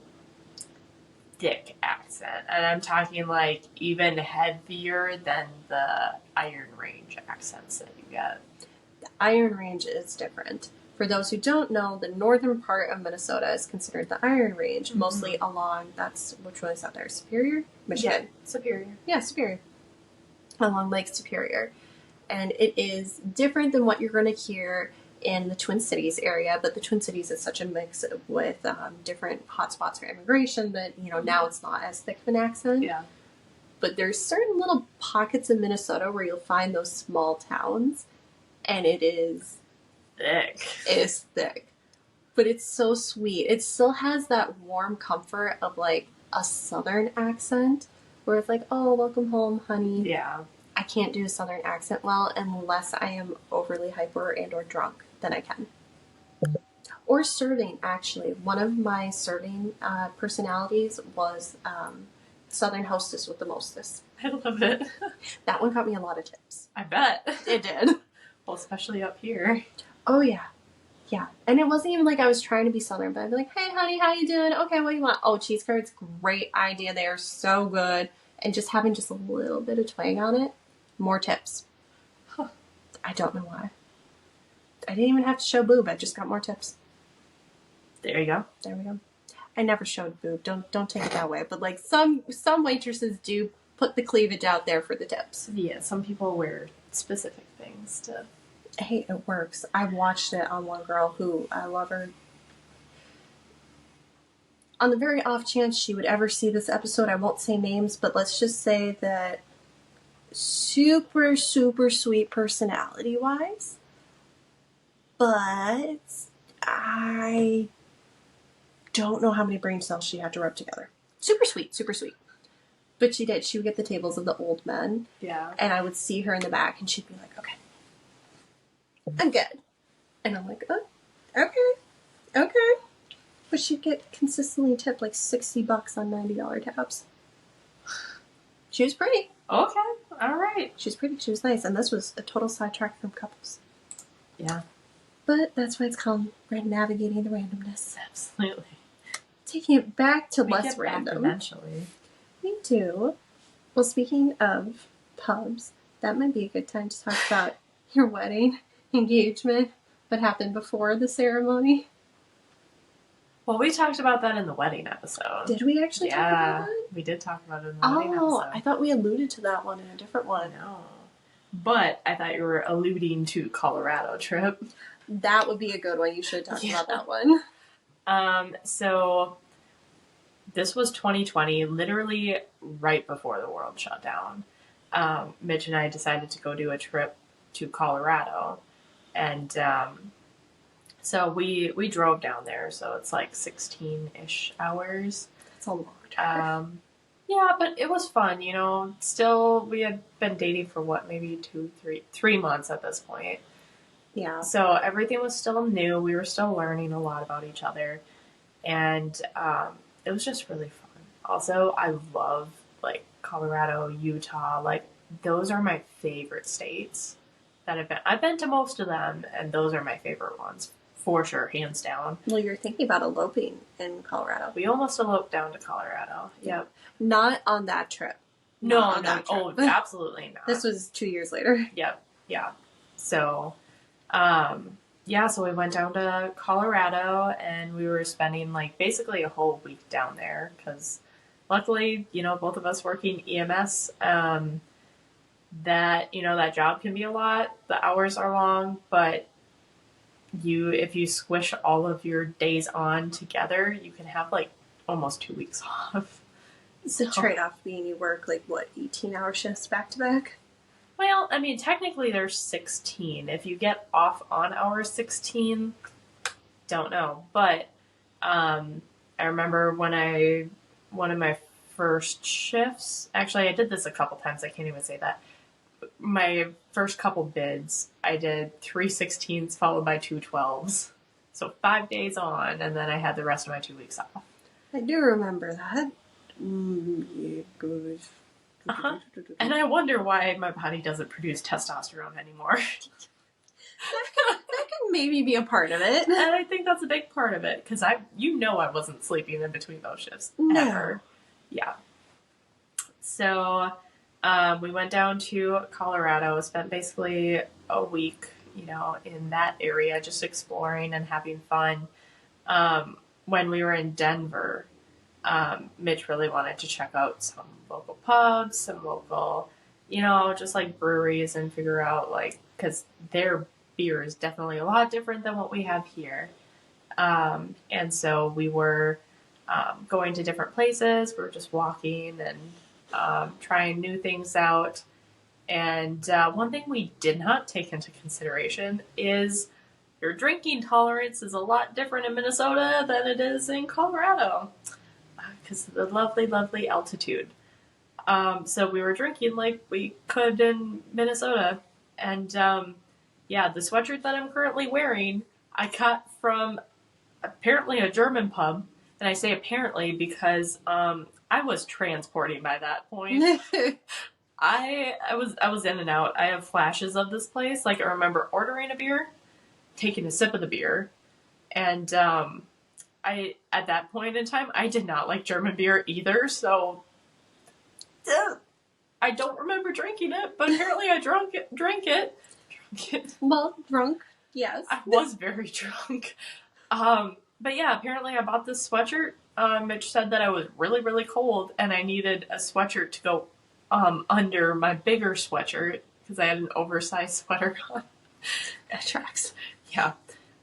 thick accent. And I'm talking like even heavier than the Iron Range accents that you get. The Iron Range is different. For those who don't know, the northern part of Minnesota is considered the Iron Range, mostly along, which one is out there? Superior? Michigan. Yeah, Superior. Yeah, Superior. Along Lake Superior. And it is different than what you're going to hear in the Twin Cities area, but the Twin Cities is such a mix with different hotspots for immigration that, now it's not as thick of an accent. Yeah. But there's certain little pockets of Minnesota where you'll find those small towns, and it is thick. It is thick. But it's so sweet. It still has that warm comfort of like a southern accent where it's like, oh, welcome home, honey. Yeah. I can't do a southern accent well unless I am overly hyper and or drunk. Then I can. Or serving, actually. One of my serving personalities was Southern Hostess with the Mostess. I love it. That one got me a lot of tips. I bet. It did. Well, especially up here. Oh, yeah. Yeah. And it wasn't even like I was trying to be Southern, but I'd be like, hey, honey, how you doing? Okay, what do you want? Oh, cheese curds. Great idea. They are so good. And just having just a little bit of twang on it. More tips. Huh. I don't know why. I didn't even have to show boob. I just got more tips. There you go. There we go. I never showed boob. Don't take it that way. But like some waitresses do put the cleavage out there for the tips. Yeah, some people wear specific things to. Hey, it works. I watched it on one girl who I love her. On the very off chance she would ever see this episode, I won't say names, but let's just say that super, super sweet personality-wise. But I don't know how many brain cells she had to rub together. Super sweet, super sweet. But she did. She would get the tables of the old men. Yeah. And I would see her in the back, and she'd be like, okay, I'm good. And I'm like, oh, okay. But she'd get consistently tipped like $60 on $90 tabs. She was pretty. Okay. All right. She was pretty. She was nice. And this was a total sidetrack from couples. Yeah. But that's why it's called navigating the randomness. Absolutely. Taking it back to We less get back random. eventually. Me too. Well, speaking of pubs, that might be a good time to talk about your wedding, engagement, what happened before the ceremony. Well, we talked about that in the wedding episode. Did we actually talk about it? We did talk about it in the wedding Oh, episode. I thought we alluded to that one in a different one. No. But I thought you were alluding to Colorado trip. That would be a good one. You should talk Yeah. about that one. So this was 2020, literally right before the world shut down. Mitch and I decided to go do a trip to Colorado. And so we drove down there. So it's like 16-ish hours. That's a long time. Yeah, but it was fun, Still, we had been dating for maybe 3 months at this point. Yeah. So everything was still new. We were still learning a lot about each other. And it was just really fun. Also, I love like Colorado, Utah. Like those are my favorite states that I've been. I've been to most of them, and those are my favorite ones for sure, hands down. Well, you're thinking about eloping in Colorado. We almost eloped down to Colorado. Yep. Not on that trip. No, Not on no. that trip. Oh, absolutely not. This was 2 years later. Yep. Yeah. So, yeah, so we went down to Colorado and we were spending like basically a whole week down there because luckily, you know, both of us working EMS, that, you know, that job can be a lot. The hours are long, but if you squish all of your days on together, you can have like almost 2 weeks off. It's a trade-off being you work like, what, 18-hour shifts back to back? Well, I mean, technically there's 16. If you get off on hour 16, don't know. But I remember one of my first shifts, actually I did this a couple times, I can't even say that. My first couple bids, I did 3 16s followed by 2 12s. So 5 days on, and then I had the rest of my 2 weeks off. I do remember that. Yeah, good. Uh-huh. And I wonder why my body doesn't produce testosterone anymore. that could maybe be a part of it. And I think that's a big part of it, because I wasn't sleeping in between those shifts. No. Ever. Yeah. So we went down to Colorado, spent basically a week, you know, in that area, just exploring and having fun. When we were in Denver, Mitch really wanted to check out some local pubs, some local, you know, just like breweries and figure out like, because their beer is definitely a lot different than what we have here. And so we were going to different places. We were just walking and trying new things out. And one thing we did not take into consideration is your drinking tolerance is a lot different in Minnesota than it is in Colorado. Because of the lovely, lovely altitude. So we were drinking like we could in Minnesota. And yeah, the sweatshirt that I'm currently wearing, I got from apparently a German pub. And I say apparently because I was transporting by that point. I was in and out. I have flashes of this place. Like I remember ordering a beer, taking a sip of the beer, and at that point in time, I did not like German beer either, so I don't remember drinking it, but apparently I drank it. Well, drunk, yes. I was very drunk. But yeah, apparently I bought this sweatshirt. Mitch said that I was really, really cold, and I needed a sweatshirt to go under my bigger sweatshirt, because I had an oversized sweater on. That tracks. Yeah.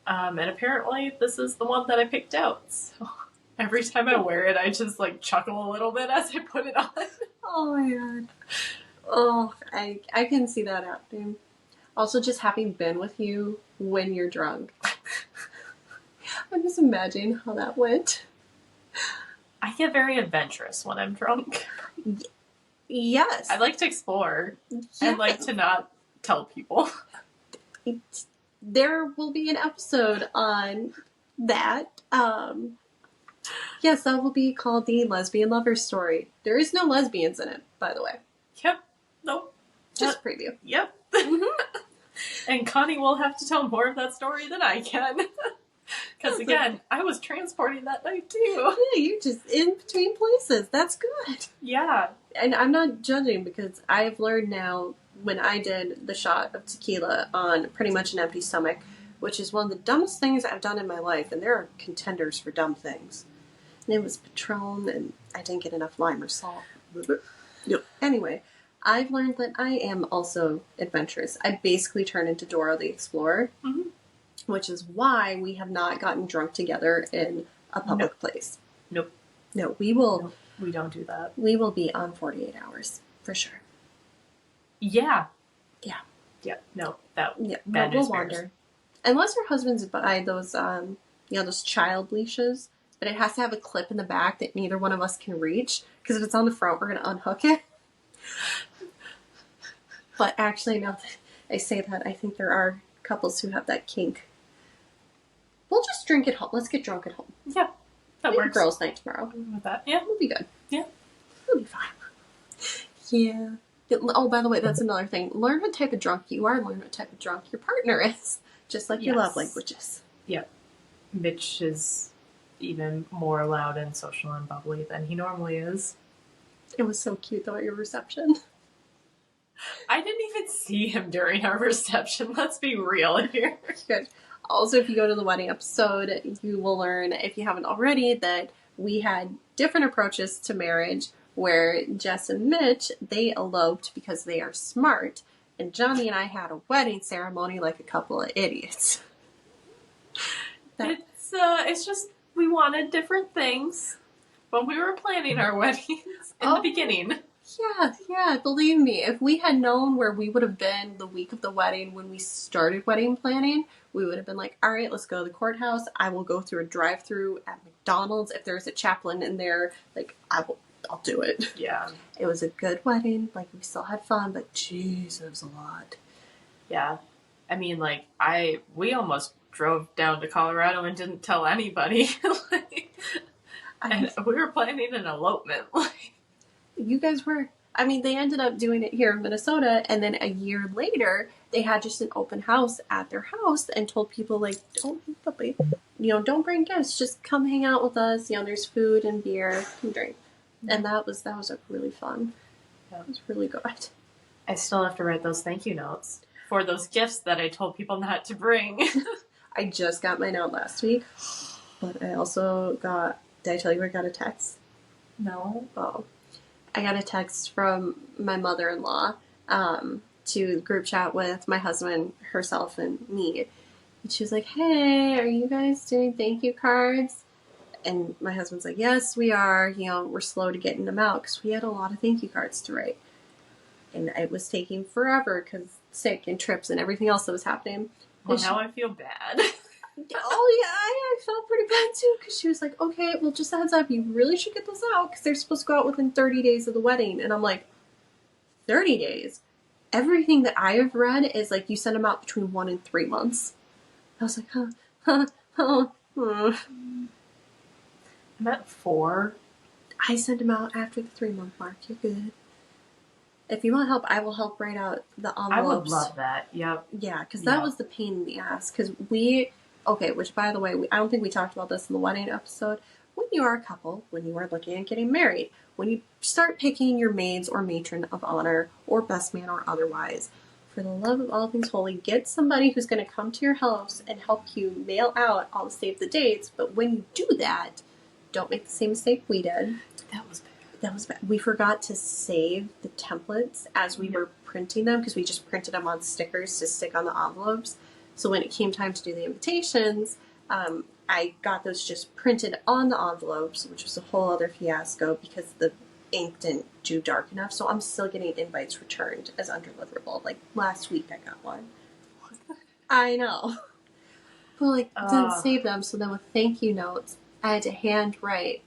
And apparently this is the one that I picked out. So every time I wear it, I just like chuckle a little bit as I put it on. Oh my god. Oh, I can see that happening. Also, just having been with you when you're drunk. I'm just imagining how that went. I get very adventurous when I'm drunk. Yes. I like to explore and like to not tell people. There will be an episode on that. Yes, that will be called the Lesbian Lover Story. There is no lesbians in it, by the way. Yep. Nope. Just a preview. Yep. And Connie will have to tell more of that story than I can. Because again, I was transporting that night too. Yeah, you're just in between places. That's good. Yeah. And I'm not judging, because I've learned now, when I did the shot of tequila on pretty much an empty stomach, which is one of the dumbest things I've done in my life, and there are contenders for dumb things. And it was Patron, and I didn't get enough lime or salt. Yep. Anyway, I've learned that I am also adventurous. I basically turn into Dora the Explorer, which is why we have not gotten drunk together in a public place. Nope. No, we will. Nope. We don't do that. We will be on 48 hours, for sure. Yeah. Yeah. Yeah. No, that Yeah, Ben we'll is wander. fierce. Unless your husband's by those, those child leashes, but it has to have a clip in the back that neither one of us can reach, because if it's on the front, we're going to unhook it. But actually, now that I say that, I think there are couples who have that kink. We'll just drink at home. Let's get drunk at home. Yeah. That We have works. girls' night tomorrow. With that, yeah. We'll be good. Yeah. We'll be fine. Yeah. Oh, by the way, that's another thing. Learn what type of drunk you are. Learn what type of drunk your partner is. Just like your love languages. Yep. Mitch is even more loud and social and bubbly than he normally is. It was so cute, though, at your reception. I didn't even see him during our reception. Let's be real here. Good. Also, if you go to the wedding episode, you will learn, if you haven't already, that we had different approaches to marriage, where Jess and Mitch, they eloped because they are smart, and Johnny and I had a wedding ceremony like a couple of idiots. It's just we wanted different things when we were planning our weddings in the beginning. Yeah, believe me, if we had known where we would have been the week of the wedding when we started wedding planning, we would have been like, all right, let's go to the courthouse. I will go through a drive-through at McDonald's. If there's a chaplain in there, like, I'll do it. Yeah. It was a good wedding. Like, we still had fun, but jeez, it was a lot. Yeah. I mean, like, we almost drove down to Colorado and didn't tell anybody. And we were planning an elopement. You guys were. I mean, they ended up doing it here in Minnesota, and then a year later, they had just an open house at their house and told people, like, don't bring gifts, just come hang out with us. There's food and beer and drink. And that was a really fun. Yeah. It was really good. I still have to write those thank you notes for those gifts that I told people not to bring. I just got mine out last week, but I also got, did I tell you I got a text? No. Oh. I got a text from my mother-in-law to group chat with my husband, herself, and me. And she was like, hey, are you guys doing thank you cards? And my husband's like, yes, we are. We're slow to getting them out because we had a lot of thank you cards to write. And it was taking forever because sick and trips and everything else that was happening. Well, now I feel bad. Oh, yeah, I felt pretty bad, too, because she was like, okay, well, just a heads up, you really should get those out, because they're supposed to go out within 30 days of the wedding. And I'm like, 30 days? Everything that I have read is, like, you send them out between 1 and 3 months. I was like, I'm at 4. I sent them out after the 3-month mark. You're good. If you want help, I will help write out the envelopes. I would love that, yep. Yeah, because that was the pain in the ass, because which, by the way, I don't think we talked about this in the wedding episode. When you are a couple, when you are looking at getting married, when you start picking your maids or matron of honor, or best man or otherwise, for the love of all things holy, get somebody who's going to come to your house and help you mail out all the save the dates. But when you do that, don't make the same mistake we did. That was bad. That was bad. We forgot to save the templates as we were printing them, because we just printed them on stickers to stick on the envelopes. So when it came time to do the invitations, I got those just printed on the envelopes, which was a whole other fiasco because the ink didn't do dark enough. So I'm still getting invites returned as undeliverable. Like last week I got one. I know. But didn't save them. So then with thank you notes, I had to hand write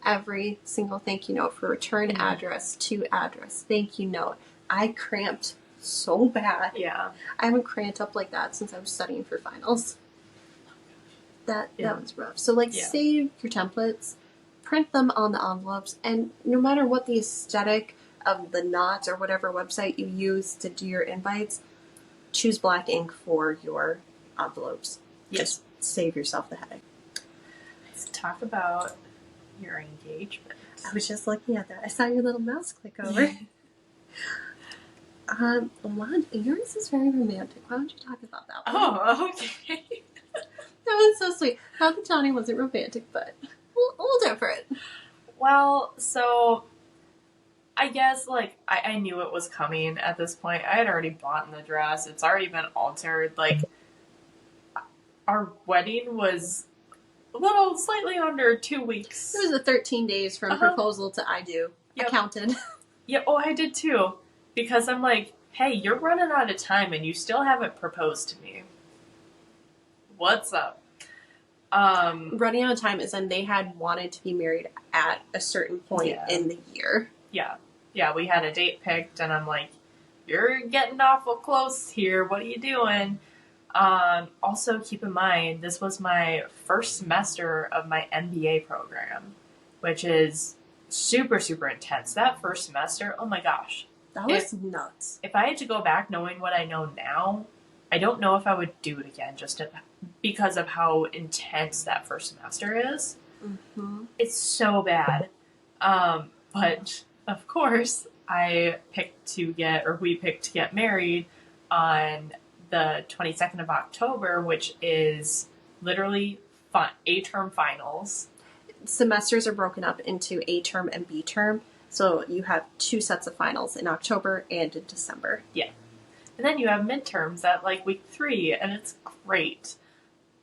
every single thank you note for return address to address. Thank you note. I cramped so bad. Yeah. I haven't cramped up like that since I was studying for finals. That was rough. So save your templates, print them on the envelopes, and no matter what the aesthetic of the Knot or whatever website you use to do your invites, choose black ink for your envelopes. Yes. Just save yourself the headache. Let's talk about your engagement. I was just looking at that. I saw your little mouse click over. Yours is very romantic. Why don't you talk about that one? Oh, okay. That was so sweet. Not that Johnny wasn't romantic, but a little different. Well, so I guess I knew it was coming at this point. I had already bought the dress. It's already been altered. Our wedding was slightly under 2 weeks. It was the 13 days from proposal to I do. Yep. I counted. Yeah, I did too. Because I'm like, hey, you're running out of time and you still haven't proposed to me. What's up? Running out of time is when they had wanted to be married at a certain point in the year. Yeah. Yeah, we had a date picked and I'm like, you're getting awful close here. What are you doing? Also, keep in mind, this was my first semester of my MBA program, which is super, super intense. That first semester, oh my gosh. That was nuts. If I had to go back knowing what I know now, I don't know if I would do it again because of how intense that first semester is. Mm-hmm. It's so bad. But, of course, we picked to get married on the 22nd of October, which is literally A-term finals. Semesters are broken up into A term and B term, so you have 2 sets of finals in October and in December. Yeah. And then you have midterms at like week 3, and it's great.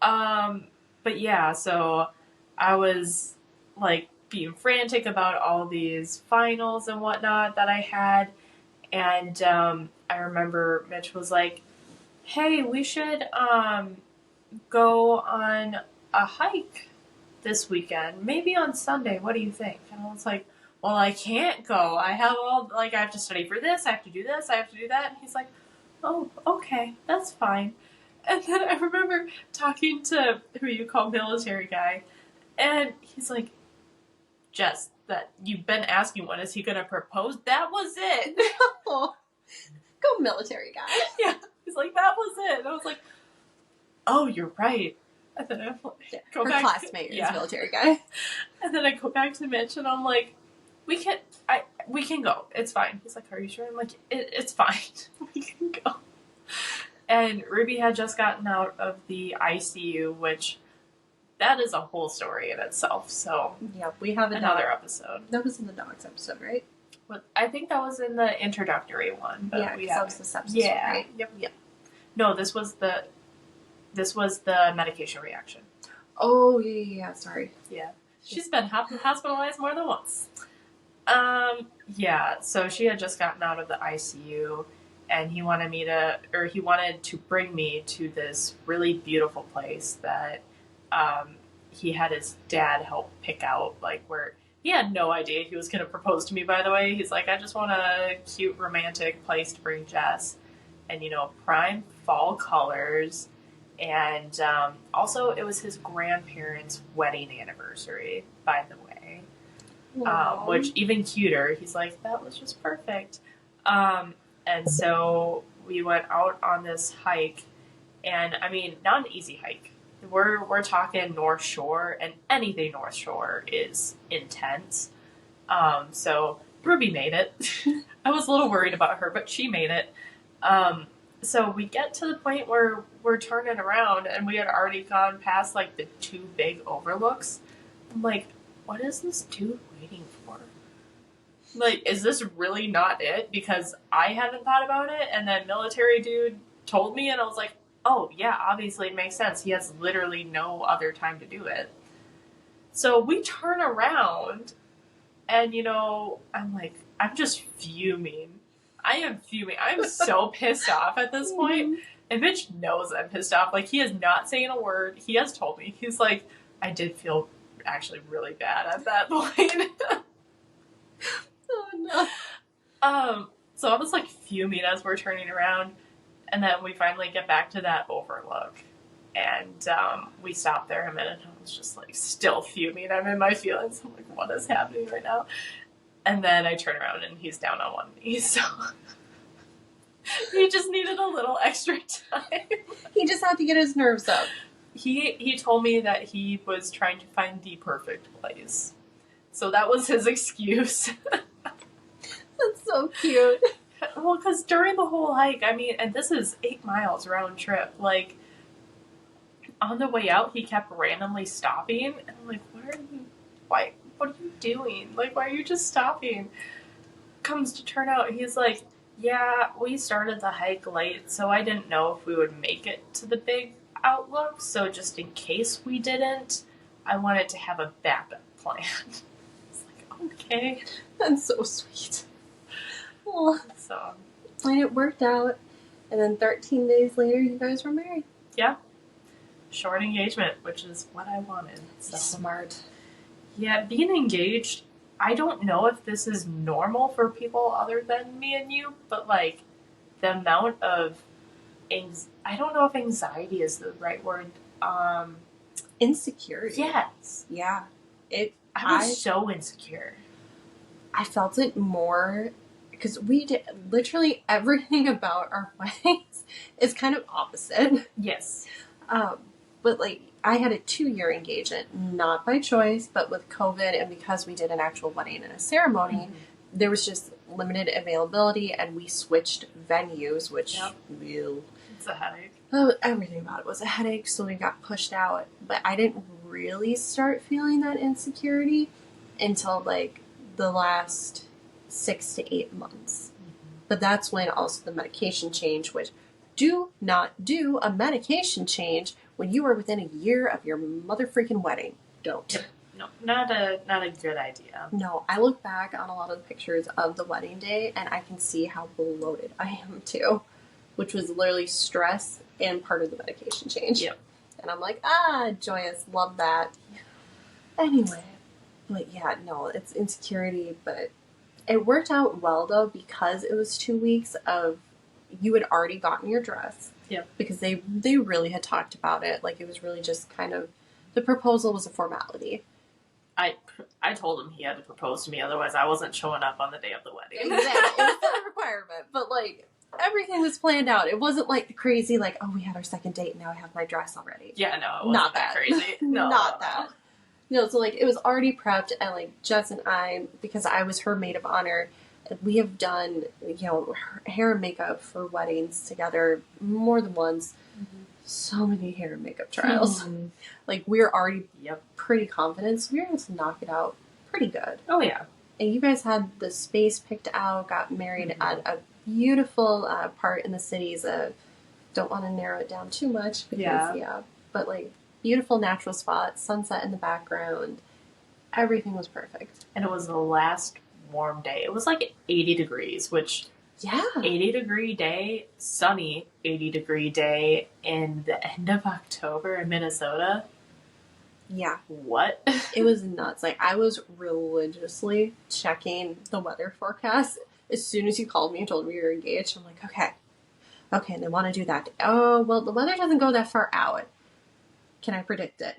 But yeah, so I was like being frantic about all these finals and whatnot that I had, and I remember Mitch was like, hey, we should go on a hike this weekend, maybe on Sunday. What do you think? And I was like, well, I can't go. I have to study for this, I have to do this, I have to do that. And he's like, oh, okay, that's fine. And then I remember talking to who you call military guy, and he's like, Jess, that you've been asking when is he going to propose? That was it. Oh, go military guy. Yeah. He's like, that was it. And I was like, oh, you're right. And then I Her classmate is military guy. And then I go back to Mitch and I'm like, we can go. It's fine. He's like, are you sure? I'm like, it's fine. We can go. And Ruby had just gotten out of the ICU, which that is a whole story in itself. So yeah, we have another episode. That was in the dogs episode, right? But I think that was in the introductory one. But yeah, that was the sepsis yeah. one, right? Yep. No, this was the medication reaction. Oh, yeah, sorry. Yeah. She's been hospitalized more than once. Yeah, so she had just gotten out of the ICU, and he wanted to bring me to this really beautiful place that he had his dad help pick out, like, where he had no idea he was going to propose to me, by the way. He's like, I just want a cute, romantic place to bring Jess. And, prime fall colors. And also, it was his grandparents' wedding anniversary, by the way. Which, even cuter. He's like, that was just perfect. And so we went out on this hike. And, I mean, not an easy hike. We're talking North Shore, and anything North Shore is intense. So Ruby made it. I was a little worried about her, but she made it. So we get to the point where we're turning around, and we had already gone past like the 2 big overlooks. I'm like, what is this dude waiting for? Like, is this really not it? Because I hadn't thought about it, and then military dude told me, and I was like, oh, yeah, obviously it makes sense. He has literally no other time to do it. So we turn around, and, I'm like, I'm just fuming. I am fuming. I'm so pissed off at this point. And Mitch knows I'm pissed off. Like, he is not saying a word. He has told me. He's like, I did feel actually really bad at that point. Oh, no. So I was, like, fuming as we're turning around. And then we finally get back to that overlook. And we stopped there a minute. And I was just, like, still fuming. I'm in my feelings. I'm like, what is happening right now? And then I turn around and he's down on one knee. So he just needed a little extra time. He just had to get his nerves up. He told me that he was trying to find the perfect place. So that was his excuse. That's so cute. Well, because during the whole hike, I mean, and this is 8 miles round trip, like, on the way out, he kept randomly stopping. And I'm like, what are you doing? Like, why are you just stopping? Comes to turn out, he's like, yeah, we started the hike late, so I didn't know if we would make it to the big outlook. So just in case we didn't, I wanted to have a backup plan. It's like, okay. That's so sweet. Oh. So. And it worked out. And then 13 days later, you guys were married. Yeah. Short engagement, which is what I wanted. So. Smart. Yeah, being engaged, I don't know if this is normal for people other than me and you, but, like, the amount of I don't know if anxiety is the right word. Insecurity. Yes. Yeah. I was so insecure. I felt it more because we did literally everything about our weddings is kind of opposite. Yes. But like I had a 2-year engagement, not by choice, but with COVID and because we did an actual wedding and a ceremony, there was just limited availability and we switched venues, which it's a headache. Oh, everything about it was a headache, so we got pushed out. But I didn't really start feeling that insecurity until like the last 6 to 8 months. But that's when also the medication changed, which do not do a medication change when you are within a year of your mother freaking wedding. Don't. No, not a good idea. No, I look back on a lot of the pictures of the wedding day and I can see how bloated I am too, which was literally stress and part of the medication change. Yep. And I'm like, joyous, love that. Anyway, but yeah, no, it's insecurity, but it worked out well though because it was 2 weeks of you had already gotten your dress. Yep. Because they really had talked about it. Like it was really just kind of, the proposal was a formality. I told him he had to propose to me, otherwise I wasn't showing up on the day of the wedding. Exactly. It was not a requirement, but like everything was planned out. It wasn't like crazy, like, oh, we had our second date and now I have my dress already. Yeah, no, it wasn't not that crazy. No, not that. No, so like it was already prepped, and like Jess and I, because I was her maid of honor, we have done, you know, hair and makeup for weddings together more than once. So many hair and makeup trials. Like we're already pretty confident, so we were able to knock it out pretty good. Oh yeah. And you guys had the space picked out, got married at a beautiful part in the cities. Don't want to narrow it down too much because but like beautiful natural spot, sunset in the background. Everything was perfect. And it was the last warm day. It was like 80 degrees, which 80-degree day, sunny 80-degree day in the end of October in Minnesota. Yeah. What? It was nuts. Like I was religiously checking the weather forecast as soon as you called me and told me you were engaged. I'm like, okay, and they want to do that. Oh, well, the weather doesn't go that far out. Can I predict it?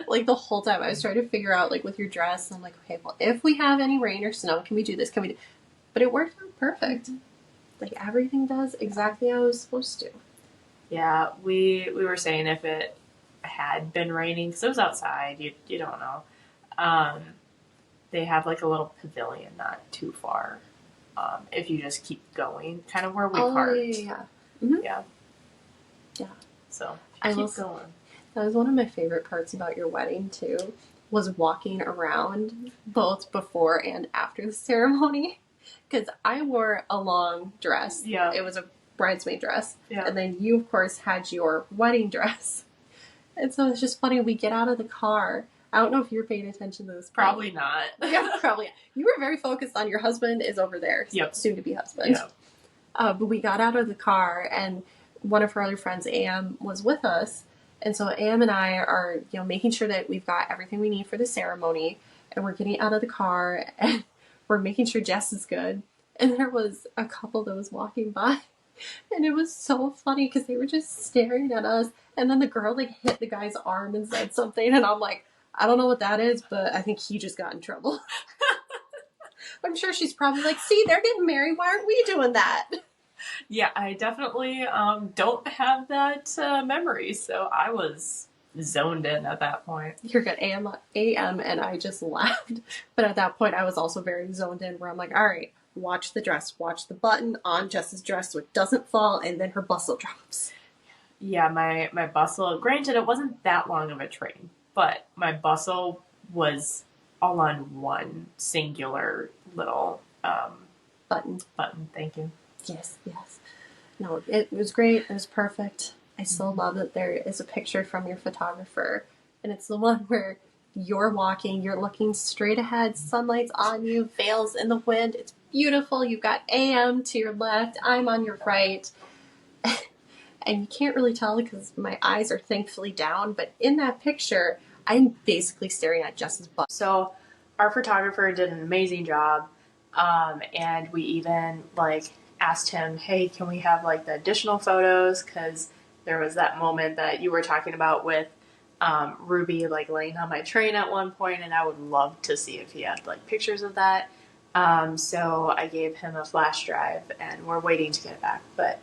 Like the whole time I was trying to figure out, like with your dress, and I'm like, okay, well, if we have any rain or snow, can we do this? But it worked out perfect. Like everything does exactly how it was supposed to. Yeah, we were saying if it had been raining, because it was outside, you don't know. They have like a little pavilion not too far. If you just keep going, kind of where we parked. Yeah. So I keep going. That was one of my favorite parts about your wedding too, was walking around both before and after the ceremony. Because I wore a long dress. Yeah. It was a bridesmaid dress. Yeah. And then you, of course, had your wedding dress. And so it's just funny. We get out of the car. I don't know if you're paying attention to this. Probably not. Yeah, probably. You were very focused on your husband is over there. Yep. Soon to be husband. Yep. But we got out of the car and one of her other friends, Am, was with us. And so Am and I are, you know, making sure that we've got everything we need for the ceremony. And we're getting out of the car and we're making sure Jess is good. And there was a couple that was walking by. And it was so funny because they were just staring at us. And then the girl like hit the guy's arm and said something. And I'm like, I don't know what that is, but I think he just got in trouble. I'm sure she's probably like, see, they're getting married. Why aren't we doing that? Yeah, I definitely don't have that memory. So I was zoned in at that point. You're good. AM and I just laughed. But at that point, I was also very zoned in where I'm like, all right, watch the dress, watch the button on Jess's dress so it doesn't fall, and then her bustle drops. Yeah, my bustle, granted, it wasn't that long of a train, but my bustle was all on one singular little Button. Thank you. Yes. No, it was great. It was perfect. I still love that there is a picture from your photographer, and it's the one where you're walking, you're looking straight ahead, sunlight's on you, veils in the wind. It's beautiful. You've got AM to your left, I'm on your right. And you can't really tell because my eyes are thankfully down, but in that picture, I'm basically staring at Jess's butt. So our photographer did an amazing job, and we even like asked him, hey, can we have like the additional photos? Because there was that moment that you were talking about with Ruby like laying on my train at one point, and I would love to see if he had like pictures of that. So I gave him a flash drive, and we're waiting to get it back. But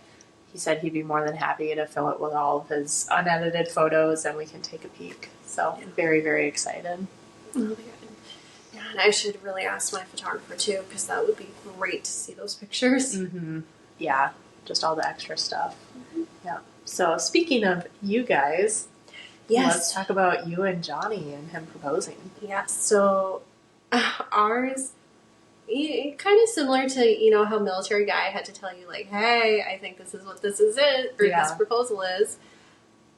he said he'd be more than happy to fill it with all of his unedited photos, and we can take a peek. So I'm very, very excited. Oh my God. Yeah, and I should really ask my photographer too, because that would be great to see those pictures. Mm-hmm. Yeah, just all the extra stuff. Mm-hmm. Yeah. So speaking of you guys, let's talk about you and Johnny and him proposing. Yeah, so ours, kind of similar to, how military guy had to tell you, like, hey, I think this is what this is it, or this proposal is.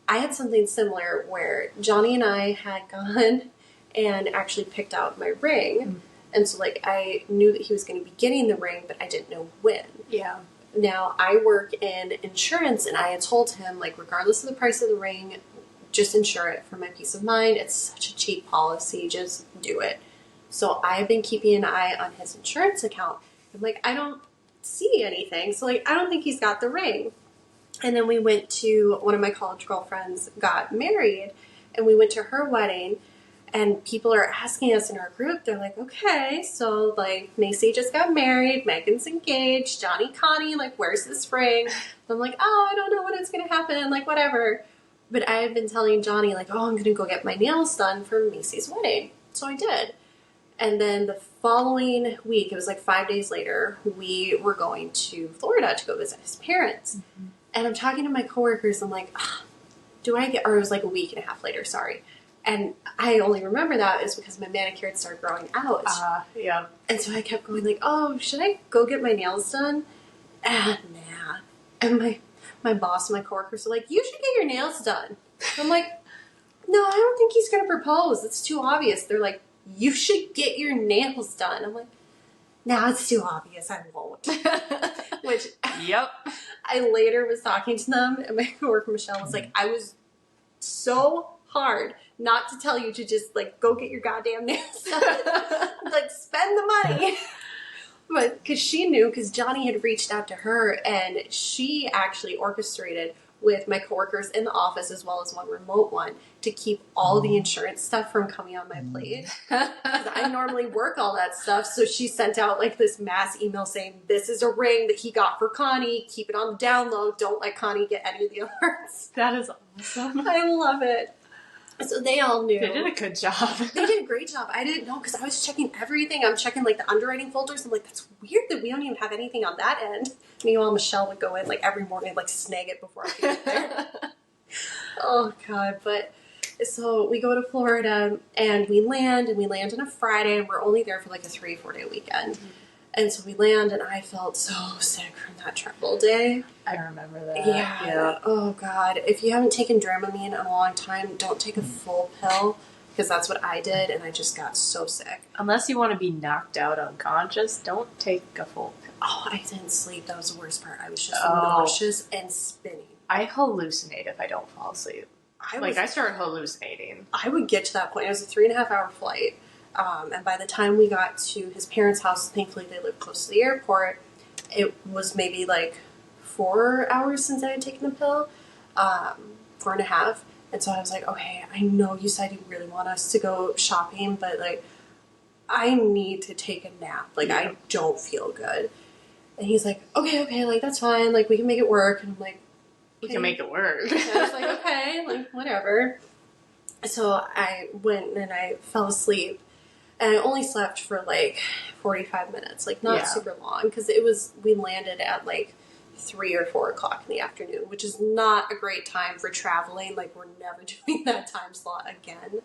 I had something similar where Johnny and I had gone and actually picked out my ring. Mm-hmm. And so, like, I knew that he was going to be getting the ring, but I didn't know when. Yeah. Now, I work in insurance, and I had told him, like, regardless of the price of the ring, just insure it for my peace of mind. It's such a cheap policy. Just do it. So I've been keeping an eye on his insurance account. I'm like, I don't see anything. So, like, I don't think he's got the ring. And then we went to, one of my college girlfriends got married, and we went to her wedding. And people are asking us in our group, they're like, okay, so, like, Macy just got married, Megan's engaged, Johnny, Connie, like, where's this ring? And I'm like, oh, I don't know when it's going to happen, like, whatever. But I have been telling Johnny, like, oh, I'm going to go get my nails done for Macy's wedding. So I did. And then the following week, it was like 5 days later, we were going to Florida to go visit his parents. Mm-hmm. And I'm talking to my coworkers, I'm like, or it was like a week and a half later, sorry. And I only remember that is because my manicure had started growing out. Yeah. And so I kept going like, oh, should I go get my nails done? And nah. And my boss and my coworkers are like, you should get your nails done. I'm like, no, I don't think he's going to propose. It's too obvious. They're like, you should get your nails done. I'm like, no, it's too obvious. I won't. Which, yep. I later was talking to them, and my coworker Michelle was like, I was so hard not to tell you to just, like, go get your goddamn nails done. Like, spend the money. But, because she knew, because Johnny had reached out to her, and she actually orchestrated with my coworkers in the office, as well as one remote one, to keep all the insurance stuff from coming on my plate. Because I normally work all that stuff, so she sent out, like, this mass email saying, this is a ring that he got for Connie, keep it on the down low, don't let Connie get any of the alerts. That is awesome. I love it. So they all knew. They did a good job. They did a great job. I didn't know because I was checking everything. I'm checking like the underwriting folders. I'm like, that's weird that we don't even have anything on that end. Meanwhile, Michelle would go in like every morning, like snag it before I could get there. Oh God! But so we go to Florida and we land on a Friday. And we're only there for like a 3-4 day weekend. Mm-hmm. And so we land, and I felt so sick from that travel day. I remember that. Yeah. Oh, God. If you haven't taken Dramamine in a long time, don't take a full pill, because that's what I did, and I just got so sick. Unless you want to be knocked out unconscious, don't take a full pill. Oh, I didn't sleep. That was the worst part. I was just nauseous and spinning. I hallucinate if I don't fall asleep. I start hallucinating. I would get to that point. It was a 3.5-hour flight. And by the time we got to his parents' house, thankfully they lived close to the airport, it was maybe like 4 hours since I had taken the pill, 4.5. And so I was like, okay, I know you said you really want us to go shopping, but like, I need to take a nap. Like, I don't feel good. And he's like, okay, like, that's fine. Like, we can make it work. And I'm like, okay. We can make it work. And I was like, okay, like, whatever. So I went and I fell asleep. And I only slept for like 45 minutes, like not super long, because we landed at like 3 or 4 o'clock in the afternoon, which is not a great time for traveling. Like, we're never doing that time slot again.